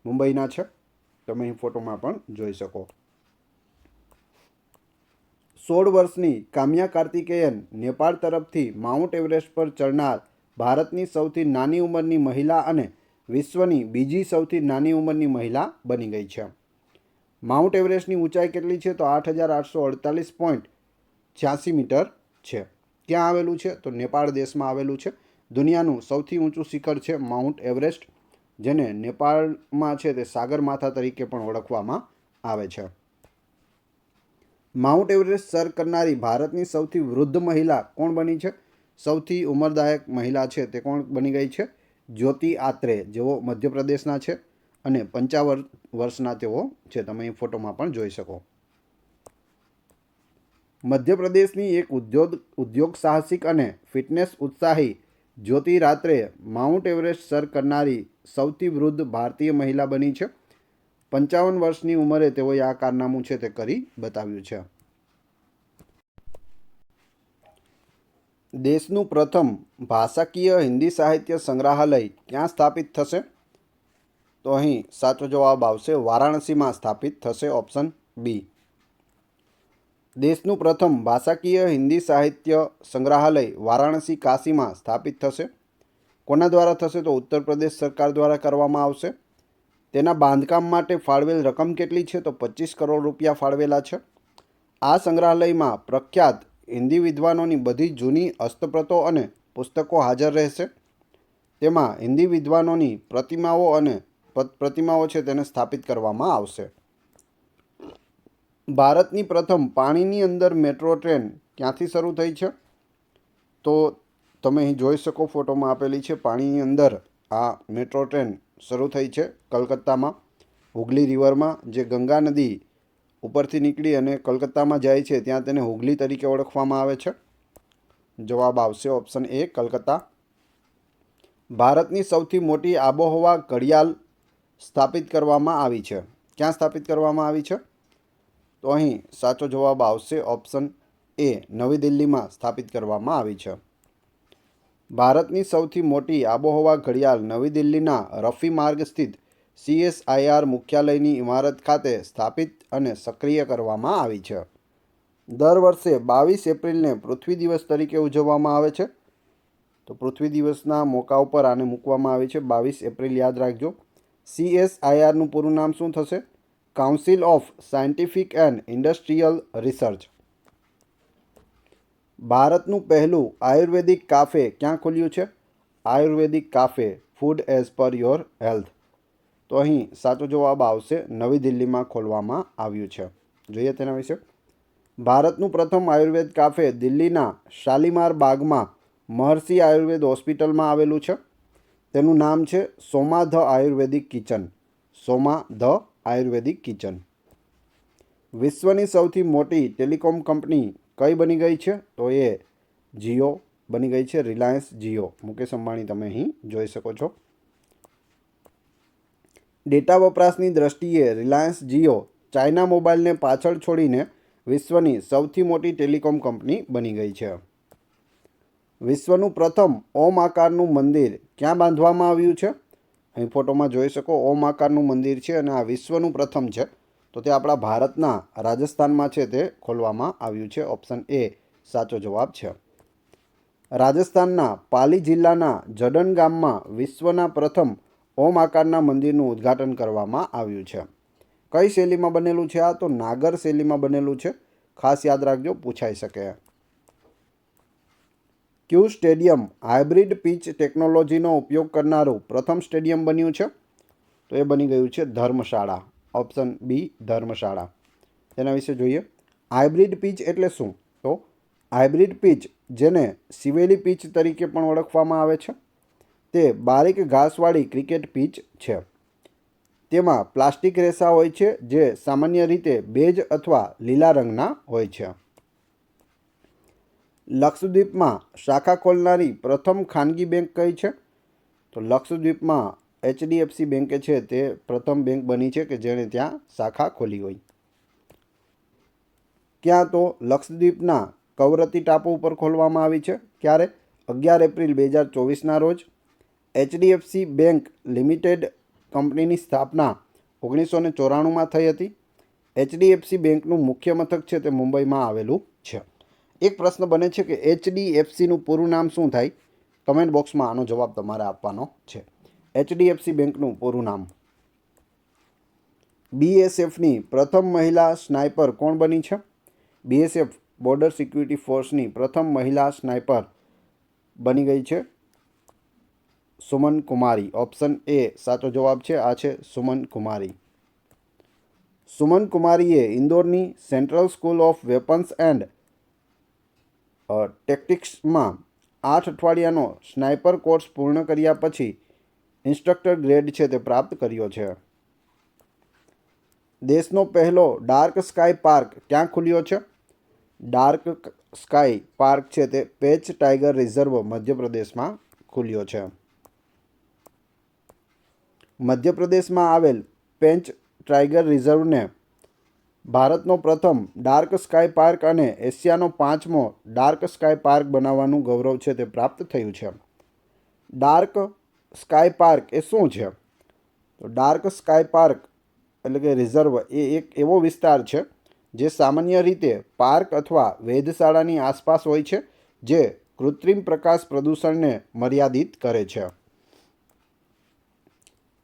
A: મુંબઈના છે. તમે અહીં ફોટોમાં પણ જોઈ શકો. 16 વર્ષની કામ્યા કાર્તિકેયન નેપાળ તરફથી માઉન્ટ એવરેસ્ટ પર ચડનાર ભારતની સૌથી નાની ઉંમરની મહિલા અને વિશ્વની બીજી સૌથી નાની ઉંમરની મહિલા બની ગઈ છે. માઉન્ટ એવરેસ્ટની ઊંચાઈ કેટલી છે? તો 8848.86 મીટર છે. ક્યાં આવેલું છે? તો નેપાળ દેશમાં આવેલું છે. દુનિયાનું સૌથી ઊંચું શિખર છે માઉન્ટ એવરેસ્ટ, જેને નેપાળમાં છે તે સાગરમાથા તરીકે પણ ઓળખવામાં આવે છે. માઉન્ટ એવરેસ્ટ સર કરનારી ભારતની સૌથી વૃદ્ધ મહિલા કોણ બની છે? સૌથી ઉંમરદાયક મહિલા છે તે કોણ બની ગઈ છે? જ્યોતિ આત્રે, જેઓ મધ્યપ્રદેશના છે અને 55 વર્ષના તેઓ છે. તમે અહીં ફોટોમાં પણ જોઈ શકો. મધ્યપ્રદેશની એક ઉદ્યોગ સાહસિક અને ફિટનેસ ઉત્સાહી જ્યોતિ રાત્રે માઉન્ટ એવરેસ્ટ સર કરનારી સૌથી વૃદ્ધ ભારતીય મહિલા બની છે. 55 વર્ષની ઉંમરે તેઓએ આ કારનામું છે તે કરી બતાવ્યું છે. દેશનું પ્રથમ ભાષાકીય હિન્દી સાહિત્ય સંગ્રહાલય ક્યાં સ્થાપિત થશે? તો અહીં સાચો જવાબ આવશે વારાણસીમાં સ્થાપિત થશે, ઓપ્શન બી. દેશનું પ્રથમ ભાષાકીય હિન્દી સાહિત્ય સંગ્રહાલય વારાણસી કાશીમાં સ્થાપિત થશે. કોના દ્વારા થશે? તો ઉત્તર પ્રદેશ સરકાર દ્વારા કરવામાં આવશે. તેના બાંધકામ માટે ફાળવેલ રકમ કેટલી છે? તો 25 કરોડ રૂપિયા ફાળવેલા છે. આ સંગ્રહાલયમાં પ્રખ્યાત હિન્દી વિદ્વાનોની બધી જૂની હસ્તપ્રતો અને પુસ્તકો હાજર રહેશે. તેમાં હિન્દી વિદ્વાનોની પ્રતિમાઓ છે તેને સ્થાપિત કરવામાં આવશે. ભારતની પ્રથમ પાણીની અંદર મેટ્રો ટ્રેન ક્યાંથી શરૂ થઈ છે? તો તમે અહીં જોઈ શકો, ફોટોમાં આપેલી છે. પાણીની અંદર આ મેટ્રો ટ્રેન શરૂ થઈ છે કલકત્તામાં, હુગલી રિવરમાં, જે ગંગા નદી ઉપરથી નીકળી અને કલકત્તામાં જાય છે ત્યાં તેને હુગલી તરીકે ઓળખવામાં આવે છે. જવાબ આવશે ઓપ્શન એ કલકત્તા. ભારતની સૌથી મોટી આબોહવા ઘડિયાળ સ્થાપિત કરવામાં આવી છે. ક્યાં સ્થાપિત કરવામાં આવી છે? તો અહીં સાચો જવાબ આવશે ઓપ્શન એ નવી દિલ્હીમાં સ્થાપિત કરવામાં આવી છે. ભારતની સૌથી મોટી આબોહવા ઘડિયાળ નવી દિલ્હીના રફી માર્ગ સ્થિત CSIR મુખ્યાલયની ઇમારત ખાતે સ્થાપિત અને સક્રિય કરવામાં આવી છે. દર વર્ષે 22 એપ્રિલને પૃથ્વી દિવસ તરીકે ઉજવવામાં આવે છે. તો તો પૃથ્વી દિવસના મોકા ઉપર આને મૂકવામાં આવી છે 22 એપ્રિલ, યાદ રાખજો. CSIRનું પૂરું નામ શું થશે? Council of scientific and industrial research. ભારતનું પહેલું આયુર્વેદિક કાફે ક્યાં ખુલ્યું છે? Ayurvedic cafe, food as per your health. તો અહીં સાચો જવાબ આવશે નવી દિલ્હીમાં ખોલવામાં આવ્યું છે. જોઈએ તેના વિશે. ભારતનું પ્રથમ આયુર્વેદ કાફે દિલ્હીના શાલીમાર બાગમાં મહર્ષિ આયુર્વેદ હોસ્પિટલમાં આવેલું છે. તેનું નામ છે Soma the Ayurvedic kitchen. Soma the Ayurvedic kitchen. વિશ્વની સૌથી મોટી ટેલિકોમ કંપની કઈ બની ગઈ છે? તો એ જીઓ બની ગઈ છે, રિલાયન્સ જીઓ. મુકેશ અંબાણી તમે અહીં જોઈ શકો છો. ડેટા વપરાશની દ્રષ્ટિએ રિલાયન્સ જીઓ ચાઇના મોબાઈલને પાછળ છોડીને વિશ્વની સૌથી મોટી ટેલિકોમ કંપની બની ગઈ છે. વિશ્વનું પ્રથમ ઓમ આકારનું મંદિર ક્યાં બાંધવામાં આવ્યું છે? અહીં ફોટોમાં જોઈ શકો ઓમ આકારનું મંદિર છે અને આ વિશ્વનું પ્રથમ છે. તો તે આપણા ભારતના રાજસ્થાનમાં છે તે ખોલવામાં આવ્યું છે. ઓપ્શન એ સાચો જવાબ છે. રાજસ્થાનના પાલી જિલ્લાના જડન ગામમાં વિશ્વના પ્રથમ ઓમ આકારના મંદિરનું ઉદ્ઘાટન કરવામાં આવ્યું છે. કઈ શૈલીમાં બનેલું છે આ? તો નાગર શૈલીમાં બનેલું છે. ખાસ યાદ રાખજો, પૂછાઈ શકે. ક્યુ સ્ટેડિયમ હાઇબ્રિડ પિચ ટેકનોલોજીનો ઉપયોગ કરનારું પ્રથમ સ્ટેડિયમ બન્યું છે? તો એ બની ગયું છે ધર્મશાળા. ઓપ્શન બી ધર્મશાળા. તેના વિશે જોઈએ. હાઇબ્રિડ પિચ એટલે શું? તો હાઇબ્રિડ પિચ, જેને સિવેલી પિચ તરીકે પણ ઓળખવામાં આવે છે, તે બારીક ઘાસવાળી ક્રિકેટ પિચ છે. તેમાં પ્લાસ્ટિક રેસા હોય છે જે સામાન્ય રીતે બેજ અથવા લીલા રંગના હોય છે. લક્ષદ્વીપમાં શાખા ખોલનારી પ્રથમ ખાનગી બેંક કઈ છે? તો લક્ષદ્વીપમાં HDFC બેંકે છે તે પ્રથમ બેંક બની છે કે જેણે ત્યાં શાખા ખોલી હોય. ક્યાં? તો લક્ષદ્વીપના કવરત્તી ટાપુ ઉપર ખોલવામાં આવી છે. ક્યારે? 11 એપ્રિલ 2024ના રોજ. HDFC બેંક લિમિટેડ કંપનીની સ્થાપના 1994માં થઈ હતી. HDFC બેંકનું મુખ્ય મથક છે તે મુંબઈમાં આવેલું છે. એક પ્રશ્ન બને છે કે HDFCનું પૂરું નામ શું થાય? કમેન્ટ બોક્સમાં આનો જવાબ તમારે આપવાનો છે. HDFC બેંકનું પૂરું નામ. BSFની પ્રથમ મહિલા સ્નાઇપર કોણ બની છે? BSF બોર્ડર સિક્યુરિટી ફોર્સની પ્રથમ મહિલા સ્નાઇપર બની ગઈ છે સુમન કુમારી. ઓપ્શન એ સાચો જવાબ છે. આ છે સુમન કુમારી. સુમન કુમારીએ ઇન્દોરની central school of weapons and ટેક્ટિક્સમાં 8 અઠવાડિયાનો સ્નાઇપર કોર્સ પૂર્ણ કર્યા પછી ઇન્સ્ટ્રક્ટર ગ્રેડ છે તે પ્રાપ્ત કર્યો છે. દેશનો પહેલો ડાર્ક સ્કાય પાર્ક ક્યાં ખુલ્યો છે? ડાર્ક સ્કાય પાર્ક છે તે પેચ ટાઈગર રિઝર્વ મધ્યપ્રદેશમાં ખુલ્યો છે. મધ્યપ્રદેશમાં આવેલ પેંચ ટાઈગર રિઝર્વને ભારતનો પ્રથમ ડાર્ક સ્કાય પાર્ક અને એશિયાનો 5મો ડાર્ક સ્કાય પાર્ક બનાવવાનું ગૌરવ છે તે પ્રાપ્ત થયું છે. ડાર્ક સ્કાય પાર્ક એ શું છે? તો ડાર્ક સ્કાય પાર્ક એટલે કે રિઝર્વ એ એક એવો વિસ્તાર છે જે સામાન્ય રીતે પાર્ક અથવા વેધશાળાની આસપાસ હોય છે, જે કૃત્રિમ પ્રકાશ પ્રદૂષણને મર્યાદિત કરે છે.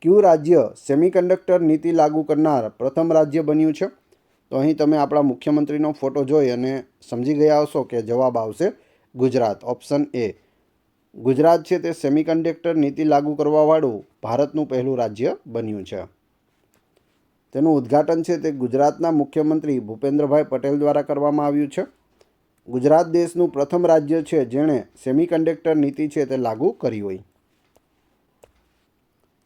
A: કયું રાજ્ય સેમિકન્ડક્ટર નીતિ લાગુ કરનાર પ્રથમ રાજ્ય બન્યું છે? તો અહીં તમે આપણા મુખ્યમંત્રીનો ફોટો જોઈ અને સમજી ગયા હશો કે જવાબ આવશે ગુજરાત. Option A. ગુજરાત છે તે સેમિકન્ડક્ટર નીતિ લાગુ કરવાવાળું ભારતનું પહેલું રાજ્ય બન્યું છે. તેનું ઉદ્ઘાટન છે તે ગુજરાતના મુખ્યમંત્રી ભૂપેન્દ્રભાઈ પટેલ દ્વારા કરવામાં આવ્યું છે. ગુજરાત દેશનું પ્રથમ રાજ્ય છે જેણે સેમિકન્ડક્ટર નીતિ છે તે લાગુ કરી હોય.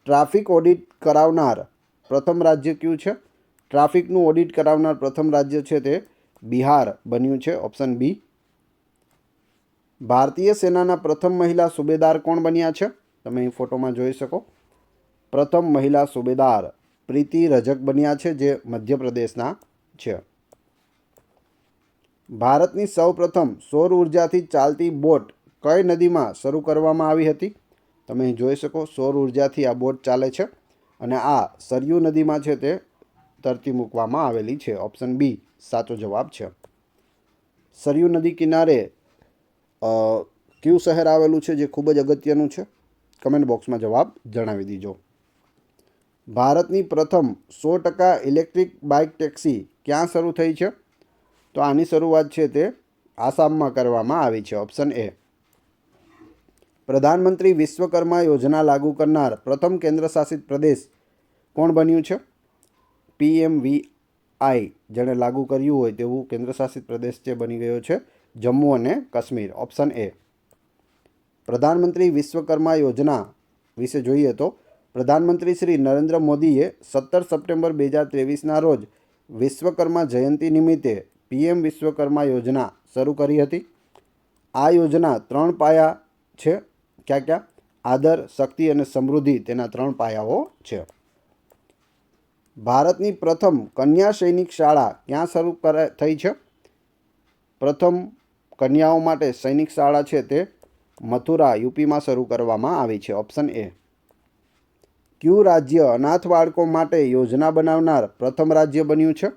A: ટ્રાફિક ઓડિટ કરાવનાર પ્રથમ રાજ્ય કયું છે? ટ્રાફિકનું ઓડિટ કરાવનાર પ્રથમ રાજ્ય છે તે બિહાર બન્યું છે. Option B. ભારતીય સેનાના પ્રથમ મહિલા સુબેદાર કોણ બન્યા છે? તમે અહીં ફોટોમાં જોઈ શકો. પ્રથમ મહિલા સુબેદાર પ્રીતિ રજક બન્યા છે, જે મધ્યપ્રદેશના છે. ભારતની સૌપ્રથમ સૌર ઉર્જાથી ચાલતી બોટ કઈ નદીમાં શરૂ કરવામાં આવી હતી? તમે અહીં જોઈ શકો સૌર ઉર્જાથી આ બોટ ચાલે છે અને આ સરયુ નદીમાં છે તે તરતી મૂકવામાં આવેલી છે. ઓપ્શન બી સાચો જવાબ છે. સરયુ નદી કિનારે કયું શહેર આવેલું છે જે ખૂબ જ અગત્યનું છે? કમેન્ટ બોક્સમાં જવાબ જણાવી દીજો. ભારતની પ્રથમ 100% ઇલેક્ટ્રિક બાઇક ટેક્સી ક્યાં શરૂ થઈ છે? તો આની શરૂઆત છે તે આસામમાં કરવામાં આવી છે. Option A. પ્રધાનમંત્રી વિશ્વકર્મા યોજના લાગુ કરનાર પ્રથમ કેન્દ્રશાસિત પ્રદેશ કોણ બન્યું છે? PMVI જેણે લાગુ કર્યું હોય તેવું કેન્દ્રશાસિત પ્રદેશ જે બની ગયો છે જમ્મુ અને કાશ્મીર. Option A. પ્રધાનમંત્રી વિશ્વકર્મા યોજના વિશે જોઈએ તો પ્રધાનમંત્રી શ્રી નરેન્દ્ર મોદીએ 17 સપ્ટેમ્બર 2023ના રોજ વિશ્વકર્મા જયંતિ નિમિત્તે PM વિશ્વકર્મા યોજના શરૂ કરી હતી. આ યોજના 3 પાયા છે. ક્યાં ક્યાં? આદર, શક્તિ અને સમૃદ્ધિ તેના 3 પાયાઓ છે. ભારતની પ્રથમ કન્યા સૈનિક શાળા ક્યાં શરૂ થઈ છે? પ્રથમ કન્યાઓ માટે સૈનિક શાળા છે તે મથુરા યુપીમાં શરૂ કરવામાં આવી છે. Option A. કયું રાજ્ય અનાથ બાળકો માટે યોજના બનાવનાર પ્રથમ રાજ્ય બન્યું છે?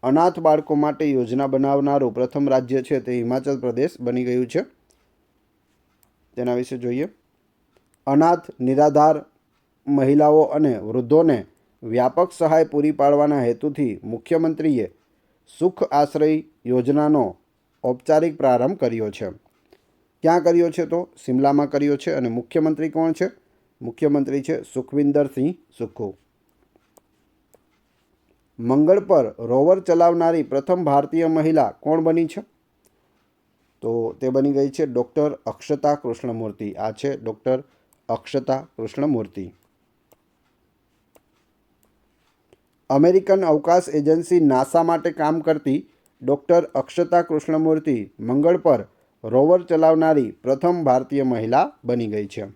A: અનાથ બાળકો માટે યોજના બનાવનારું પ્રથમ રાજ્ય છે તે હિમાચલ પ્રદેશ બની ગયું છે. તેના વિશે જોઈએ. અનાથ, નિરાધાર મહિલાઓ અને વૃદ્ધોને વ્યાપક સહાય પૂરી પાડવાના હેતુથી મુખ્યમંત્રીએ સુખ આશ્રય યોજનાનો ઔપચારિક પ્રારંભ કર્યો છે. ક્યાં કર્યો છે? તો શિમલામાં કર્યો છે. અને મુખ્યમંત્રી કોણ છે? મુખ્યમંત્રી છે સુખવિન્દરસિંહ સુક્ખુ. મંગળ પર રોવર ચલાવનારી પ્રથમ ભારતીય મહિલા કોણ બની છે? તો તે બની ગઈ છે ડૉક્ટર અક્ષતા કૃષ્ણમૂર્તિ. આ છે ડૉક્ટર અક્ષતા કૃષ્ણમૂર્તિ. અમેરિકન અવકાશ એજન્સી નાસા માટે કામ કરતી ડૉક્ટર અક્ષતા કૃષ્ણમૂર્તિ મંગળ પર રોવર ચલાવનારી પ્રથમ ભારતીય મહિલા બની ગઈ છે.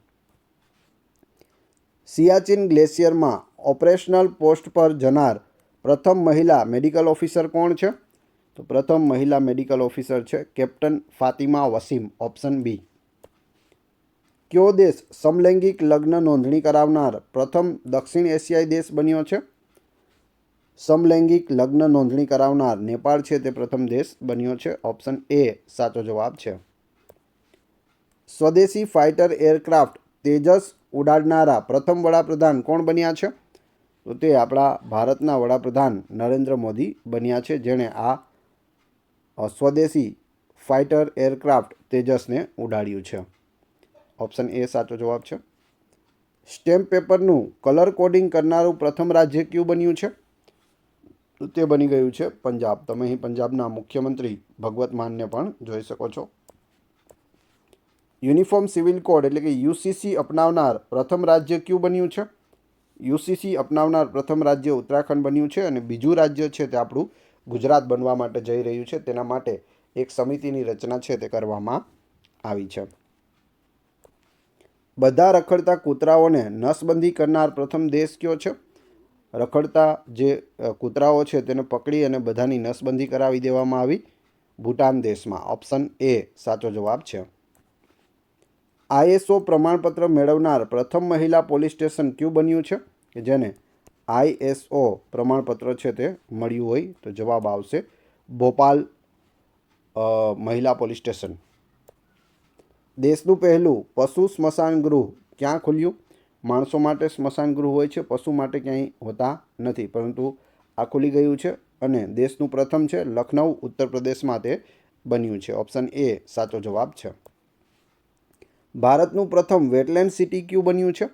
A: સિયાચીન ગ્લેશિયરમાં ઓપરેશનલ પોસ્ટ પર જનાર પ્રથમ મહિલા મેડિકલ ઓફિસર કોણ છે? તો પ્રથમ મહિલા મેડિકલ ઓફિસર છે captain Fatima Wasim. Option B. કયો દેશ સમલૈંગિક લગ્ન નોંધણી કરાવનાર પ્રથમ દક્ષિણ એશિયાઈ દેશ બન્યો છે? સમલૈંગિક લગ્ન નોંધણી કરાવનાર નેપાળ છે તે પ્રથમ દેશ બન્યો છે. ઓપ્શન એ સાચો જવાબ છે. સ્વદેશી ફાઇટર એરક્રાફ્ટ તેજસ ઉડાડનારા પ્રથમ વડાપ્રધાન કોણ બન્યા છે? તો તે આપણા ભારતના વડાપ્રધાન નરેન્દ્ર મોદી બન્યા છે, જેણે આ સ્વદેશી ફાઇટર એરક્રાફ્ટ તેજસને ઉડાડ્યું છે. ઓપ્શન એ સાચો જવાબ છે. સ્ટેમ્પ પેપરનું કલર કોડિંગ કરનારું પ્રથમ રાજ્ય કયું બન્યું છે? તો તે બની ગયું છે પંજાબ. તમે અહીં પંજાબના મુખ્યમંત્રી ભગવત માનને પણ જોઈ શકો છો. યુનિફોર્મ સિવિલ કોડ એટલે કે UCC અપનાવનાર પ્રથમ રાજ્ય કયું બન્યું છે? UCC અપનાવનાર પ્રથમ રાજ્ય ઉત્તરાખંડ બન્યું છે. અને બીજું રાજ્ય છે તે આપણું ગુજરાત બનવા માટે જઈ રહ્યું છે. તેના માટે એક સમિતિની રચના છે તે કરવામાં આવી છે. બધા રખડતા કૂતરાઓને નસબંધી કરનાર પ્રથમ દેશ કયો છે? રખડતા જે કૂતરાઓ છે તેને પકડી અને બધાની નસબંધી કરાવી દેવામાં આવી ભૂટાન દેશમાં. ઓપ્શન એ સાચો જવાબ છે. ISO પ્રમાણપત્ર મેળવનાર પ્રથમ મહિલા પોલીસ સ્ટેશન કયું બન્યું છે? કે જેને ISO પ્રમાણપત્ર છે તે મળ્યું હોય તો જવાબ આવશે ભોપાલ મહિલા પોલીસ સ્ટેશન. દેશનું પહેલું પશુ સ્મશાન ગૃહ ક્યાં ખુલ્યું? માણસો માટે સ્મશાન ગૃહ હોય છે, પશુ માટે ક્યાંય હોતા નથી, પરંતુ આ ખુલી ગયું છે. અને દેશનું પ્રથમ છે લખનઉ ઉત્તર પ્રદેશમાં તે બન્યું છે. ઓપ્શન એ સાચો જવાબ છે. ભારતનું પ્રથમ વેટલેન્ડ સિટી કયું બન્યું છે?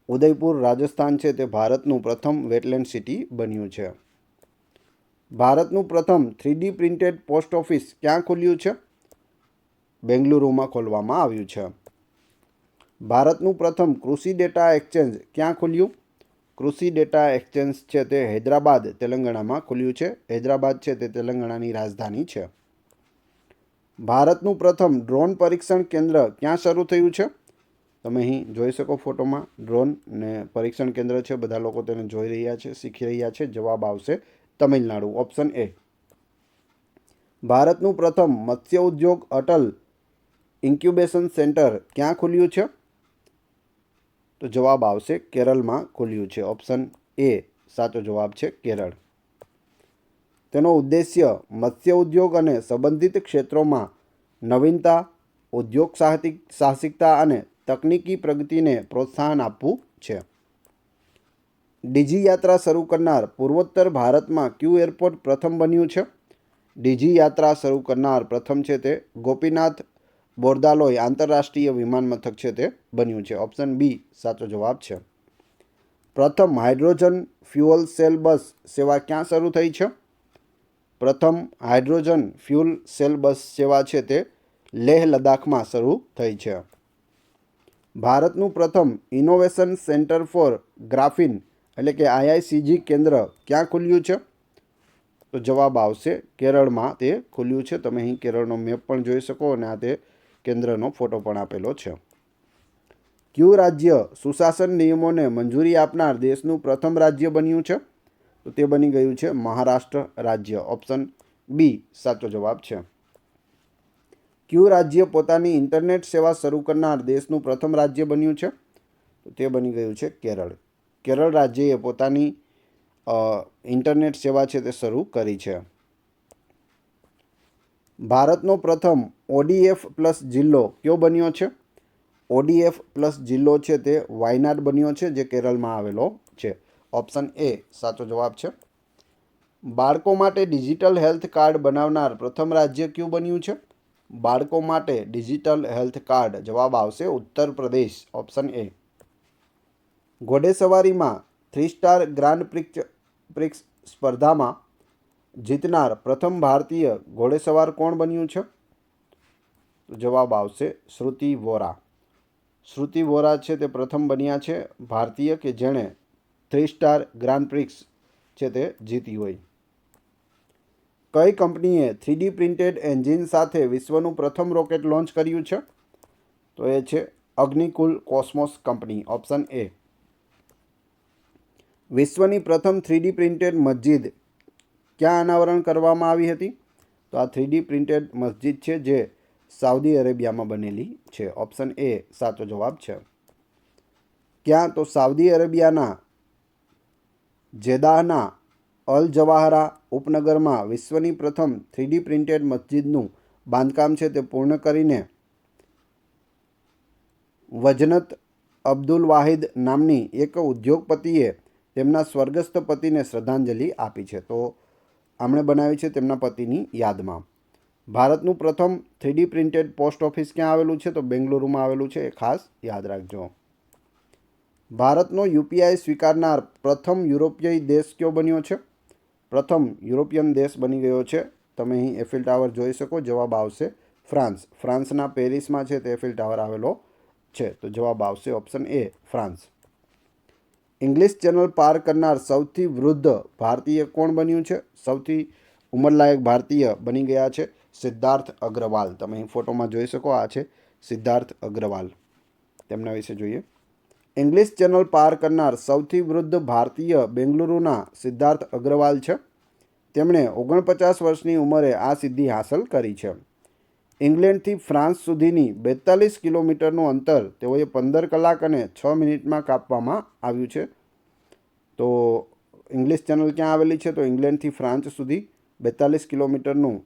A: ઉદયપુર રાજસ્થાન છે તે ભારતનું પ્રથમ વેટલેન્ડ સિટી બન્યું છે. ભારતનું પ્રથમ 3D પ્રિન્ટેડ પોસ્ટ ઓફિસ ક્યાં ખુલ્યું છે? બેંગલુરુમાં ખોલવામાં આવ્યું છે. ભારતનું પ્રથમ કૃષિ ડેટા એક્સચેન્જ ક્યાં ખુલ્યું? કૃષિ ડેટા એક્સચેન્જ છે તે હૈદરાબાદ તેલંગાણામાં ખુલ્યું છે. હૈદરાબાદ છે તે તેલંગાણાની રાજધાની છે. ભારતનું પ્રથમ ડ્રોન પરીક્ષણ કેન્દ્ર ક્યાં શરૂ થયું છે? તમે અહીં જોઈ શકો ફોટોમાં ડ્રોન ને પરીક્ષણ કેન્દ્ર છે. બધા લોકો તેને જોઈ રહ્યા છે, શીખી રહ્યા છે. જવાબ આવશે તમિલનાડુ. Option A. ભારતનું પ્રથમ મત્સ્ય ઉદ્યોગ અટલ ઇન્ક્યુબેશન સેન્ટર ક્યાં ખુલ્યું છે? તો જવાબ આવશે કેરળમાં ખુલ્યું છે. ઓપ્શન એ સાચો જવાબ છે કેરળ. તેનો ઉદ્દેશ્ય મત્સ્ય ઉદ્યોગ અને સંબંધિત ક્ષેત્રોમાં નવીનતા, ઉદ્યોગ સાહસિકતા અને તકનીકી પ્રગતિને પ્રોત્સાહન આપવું છે. ડીજી યાત્રા શરૂ કરનાર પૂર્વોત્તર ભારતમાં કયું એરપોર્ટ પ્રથમ બન્યું છે? ડીજી યાત્રા શરૂ કરનાર પ્રથમ છે તે ગોપીનાથ બોરદાલોય આંતરરાષ્ટ્રીય વિમાનમથક છે તે બન્યું છે. ઓપ્શન બી સાચો જવાબ છે. પ્રથમ હાઇડ્રોજન ફ્યુઅલ સેલ બસ સેવા ક્યાં શરૂ થઈ છે? પ્રથમ હાઇડ્રોજન ફ્યુઅલ સેલ બસ સેવા છે તે લેહ લદ્દાખમાં શરૂ થઈ છે. ભારતનું પ્રથમ ઇનોવેશન સેન્ટર ફોર ગ્રાફીન એટલે કે IICG કેન્દ્ર ક્યાં ખુલ્યું છે? તો જવાબ આવશે કેરળમાં તે ખુલ્યું છે. તમે અહીં કેરળનો મેપ પણ જોઈ શકો અને આ તે કેન્દ્રનો ફોટો પણ આપેલો છે. કયું રાજ્ય સુશાસન નિયમોને મંજૂરી આપનાર દેશનું પ્રથમ રાજ્ય બન્યું છે? તો તે બની ગયું છે મહારાષ્ટ્ર રાજ્ય. ઓપ્શન બી સાચો જવાબ છે. કયું રાજ્ય પોતાની ઇન્ટરનેટ સેવા શરૂ કરનાર દેશનું પ્રથમ રાજ્ય બન્યું છે? તો તે બની ગયું છે કેરળ. કેરળ રાજ્યએ પોતાની ઇન્ટરનેટ સેવા છે તે શરૂ કરી છે. ભારતનો પ્રથમ ODF પ્લસ જિલ્લો કયો બન્યો છે? ODF પ્લસ જિલ્લો છે તે વાયનાડ બન્યો છે જે કેરળમાં આવેલો છે. ઓપ્શન એ સાચો જવાબ છે. બાળકો માટે ડિજિટલ હેલ્થ કાર્ડ બનાવનાર પ્રથમ રાજ્ય કયું બન્યું છે? બાળકો માટે ડિજિટલ હેલ્થ કાર્ડ જવાબ આવશે ઉત્તર પ્રદેશ. Option A. ઘોડેસવારીમાં 3 સ્ટાર ગ્રાન્ડ પ્રિક્સ સ્પર્ધામાં જીતનાર પ્રથમ ભારતીય ઘોડેસવાર કોણ બન્યું છે? જવાબ આવશે શ્રુતિ વોરા. શ્રુતિ વોરા છે તે પ્રથમ બન્યા છે ભારતીય કે જેણે 3 સ્ટાર ગ્રાન્ડ પ્રિક્સ છે તે જીતી હોય. કઈ કંપનીએ 3D પ્રિન્ટેડ એન્જિન સાથે વિશ્વનું પ્રથમ રોકેટ લોન્ચ કર્યું છે? તો એ છે Agnikul cosmos company. Option A. વિશ્વની પ્રથમ 3D પ્રિન્ટેડ મસ્જિદ ક્યાં અનાવરણ કરવામાં આવી હતી? તો આ 3D પ્રિન્ટેડ મસ્જિદ છે જે સાઉદી અરેબિયામાં બનેલી છે. ઓપ્શન એ સાચો જવાબ છે. ક્યાં? તો સાઉદી અરેબિયાના જેદાહના અલ જવાહરા ઉપનગરમાં વિશ્વની પ્રથમ 3D પ્રિન્ટેડ મસ્જિદનું બાંધકામ છે તે પૂર્ણ કરીને વજનત અબ્દુલ વાહિદ નામની એક ઉદ્યોગપતિએ તેમના સ્વર્ગસ્થ પતિને શ્રદ્ધાંજલિ આપી છે. તો આમણે બનાવી છે તેમના પતિની યાદમાં. ભારતનું પ્રથમ 3D પ્રિન્ટેડ પોસ્ટ ઓફિસ ક્યાં આવેલું છે? તો બેંગલુરુમાં આવેલું છે. એ ખાસ યાદ રાખજો. ભારતનો UPI સ્વીકારનાર પ્રથમ યુરોપીય દેશ કયો બન્યો છે? પ્રથમ યુરોપિયન દેશ બની ગયો છે. તમે અહીં એફિલ ટાવર જોઈ શકો. જવાબ આવશે ફ્રાન્સ. ફ્રાન્સના પેરિસમાં છે તે એફિલ ટાવર આવેલો છે. તો જવાબ આવશે option A France. English channel પાર કરનાર સૌથી વૃદ્ધ ભારતીય કોણ બન્યું છે? સૌથી ઉંમરલાયક ભારતીય બની ગયા છે સિદ્ધાર્થ અગ્રવાલ. તમે અહીં ફોટોમાં જોઈ શકો. આ છે સિદ્ધાર્થ અગ્રવાલ. તેમના વિશે જોઈએ. ઇંગ્લિશ ચેનલ પાર કરનાર સૌથી વૃદ્ધ ભારતીય બેંગલુરુના સિદ્ધાર્થ અગ્રવાલ છે. તેમણે 49 વર્ષની ઉંમરે આ સિદ્ધિ હાંસલ કરી છે. ઇંગ્લેન્ડથી ફ્રાન્સ સુધીની 42 કિલોમીટરનું અંતર તેઓએ 15 કલાક અને 6 મિનિટમાં કાપવામાં આવ્યું છે. તો ઇંગ્લિશ ચેનલ ક્યાં આવેલી છે? તો ઇંગ્લેન્ડથી ફ્રાન્સ સુધી 42 કિલોમીટરનું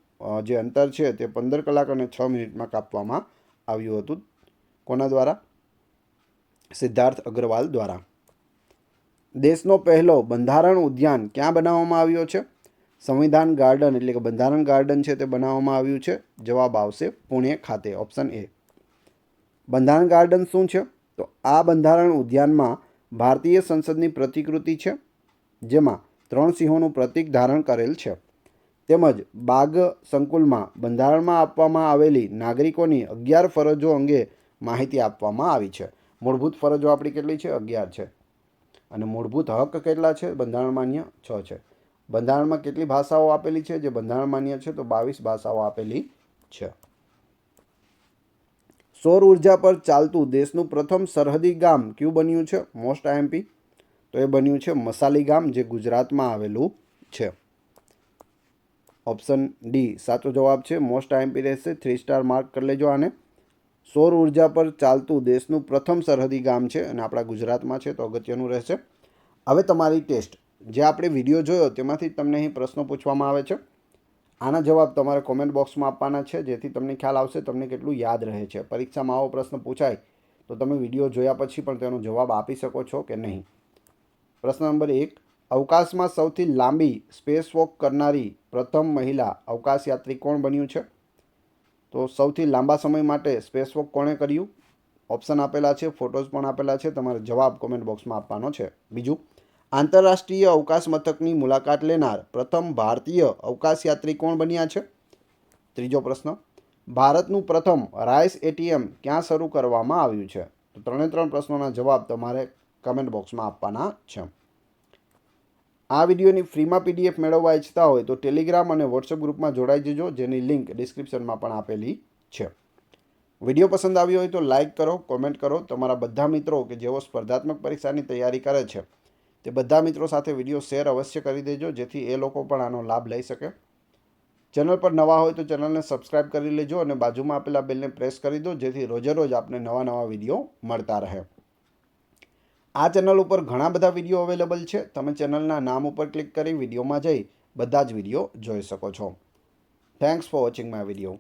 A: જે અંતર છે તે 15 કલાક અને 6 મિનિટમાં કાપવામાં આવ્યું હતું. કોના દ્વારા? સિદ્ધાર્થ અગ્રવાલ દ્વારા. દેશનો પહેલો બંધારણ ઉદ્યાન ક્યાં બનાવવામાં આવ્યો છે? સંવિધાન ગાર્ડન એટલે કે બંધારણ ગાર્ડન છે તે બનાવવામાં આવ્યું છે. જવાબ આવશે પુણે ખાતે. Option A. બંધારણ ગાર્ડન શું છે? તો આ બંધારણ ઉદ્યાનમાં ભારતીય સંસદની પ્રતિકૃતિ છે જેમાં 3 સિંહોનું પ્રતીક ધારણ કરેલ છે. તેમજ બાગ સંકુલમાં બંધારણમાં આપવામાં આવેલી નાગરિકોની 11 ફરજો અંગે માહિતી આપવામાં આવી છે. મૂળભૂત ફરજો આપણી કેટલી છે? 11 છે. અને મૂળભૂત હક કેટલા છે? બંધારણ માન્ય 6 છે. બંધારણમાં કેટલી ભાષાઓ આપેલી છે? જે બંધારણ માન્ય છે તો 22 ભાષાઓ આપેલી છે. સૌર ઉર્જા પર ચાલતું દેશનું પ્રથમ સરહદી ગામ કયું બન્યું છે? Most IMP. તો એ બન્યું છે મસાલી ગામ જે ગુજરાતમાં આવેલું છે. ઓપ્શન ડી સાચો જવાબ છે. મોસ્ટ IMP રહેશે. 3 સ્ટાર માર્ક કરી લેજો આને. સૌર ઉર્જા પર ચાલતું દેશનું પ્રથમ સરહદી ગામ છે અને આપણા ગુજરાતમાં છે તો અગત્યનું રહેશે. હવે તમારી ટેસ્ટ જે આપણે વિડીયો જોયો તેમાંથી તમને અહીં પ્રશ્નો પૂછવામાં આવે છે. આના જવાબ તમારે કોમેન્ટ બોક્સમાં આપવાના છે, જેથી તમને ખ્યાલ આવશે તમને કેટલું યાદ રહે છે. પરીક્ષામાં આવો પ્રશ્ન પૂછાય તો તમે વિડીયો જોયા પછી પણ તેનો જવાબ આપી શકો છો કે નહીં. પ્રશ્ન નંબર 1, અવકાશમાં સૌથી લાંબી સ્પેસ વોક કરનારી પ્રથમ મહિલા અવકાશયાત્રી કોણ બન્યું છે? તો સૌથી લાંબા સમય માટે સ્પેસ વોક કોણે કર્યું? ઓપ્શન આપેલા છે, ફોટોઝ પણ આપેલા છે, તમારે જવાબ કોમેન્ટ બોક્સમાં આપવાનો છે. બીજું, આંતરરાષ્ટ્રીય અવકાશ મથકની મુલાકાત લેનાર પ્રથમ ભારતીય અવકાશયાત્રી કોણ બન્યા છે? ત્રીજો પ્રશ્ન, ભારતનું પ્રથમ રાઇસ એટીએમ ક્યાં શરૂ કરવામાં આવ્યું છે? તો 3 પ્રશ્નોના જવાબ તમારે કમેન્ટ બોક્સમાં આપવાના છે. આ વિડીયોની ફ્રીમાં પીડીએફ મેળવવા ઈચ્છતા હોય તો ટેલિગ્રામ અને વોટ્સએપ ગ્રુપમાં જોડાઈ જજો, જેની લિંક ડિસ્ક્રિપ્શનમાં પણ આપેલી છે. વિડીયો પસંદ આવ્યો હોય તો લાઇક કરો, કોમેન્ટ કરો. તમારા બધા મિત્રો કે જેઓ સ્પર્ધાત્મક પરીક્ષાની તૈયારી કરે છે તે બધા મિત્રો સાથે વિડીયો શેર અવશ્ય કરી દેજો, જેથી એ લોકો પણ આનો લાભ લઈ શકે. ચેનલ પર નવા હોય તો ચેનલને સબસ્ક્રાઈબ કરી લેજો અને બાજુમાં આપેલા બેલને પ્રેસ કરી દો, જેથી રોજે રોજ આપને નવા વિડીયો મળતા રહે. આ ચેનલ ઉપર ઘણા બધા વિડીયો અવેલેબલ છે. તમે ચેનલના નામ ઉપર ક્લિક કરી વિડીયોમાં જઈ બધા જ વિડીયો જોઈ શકો છો. Thanks for watching my video.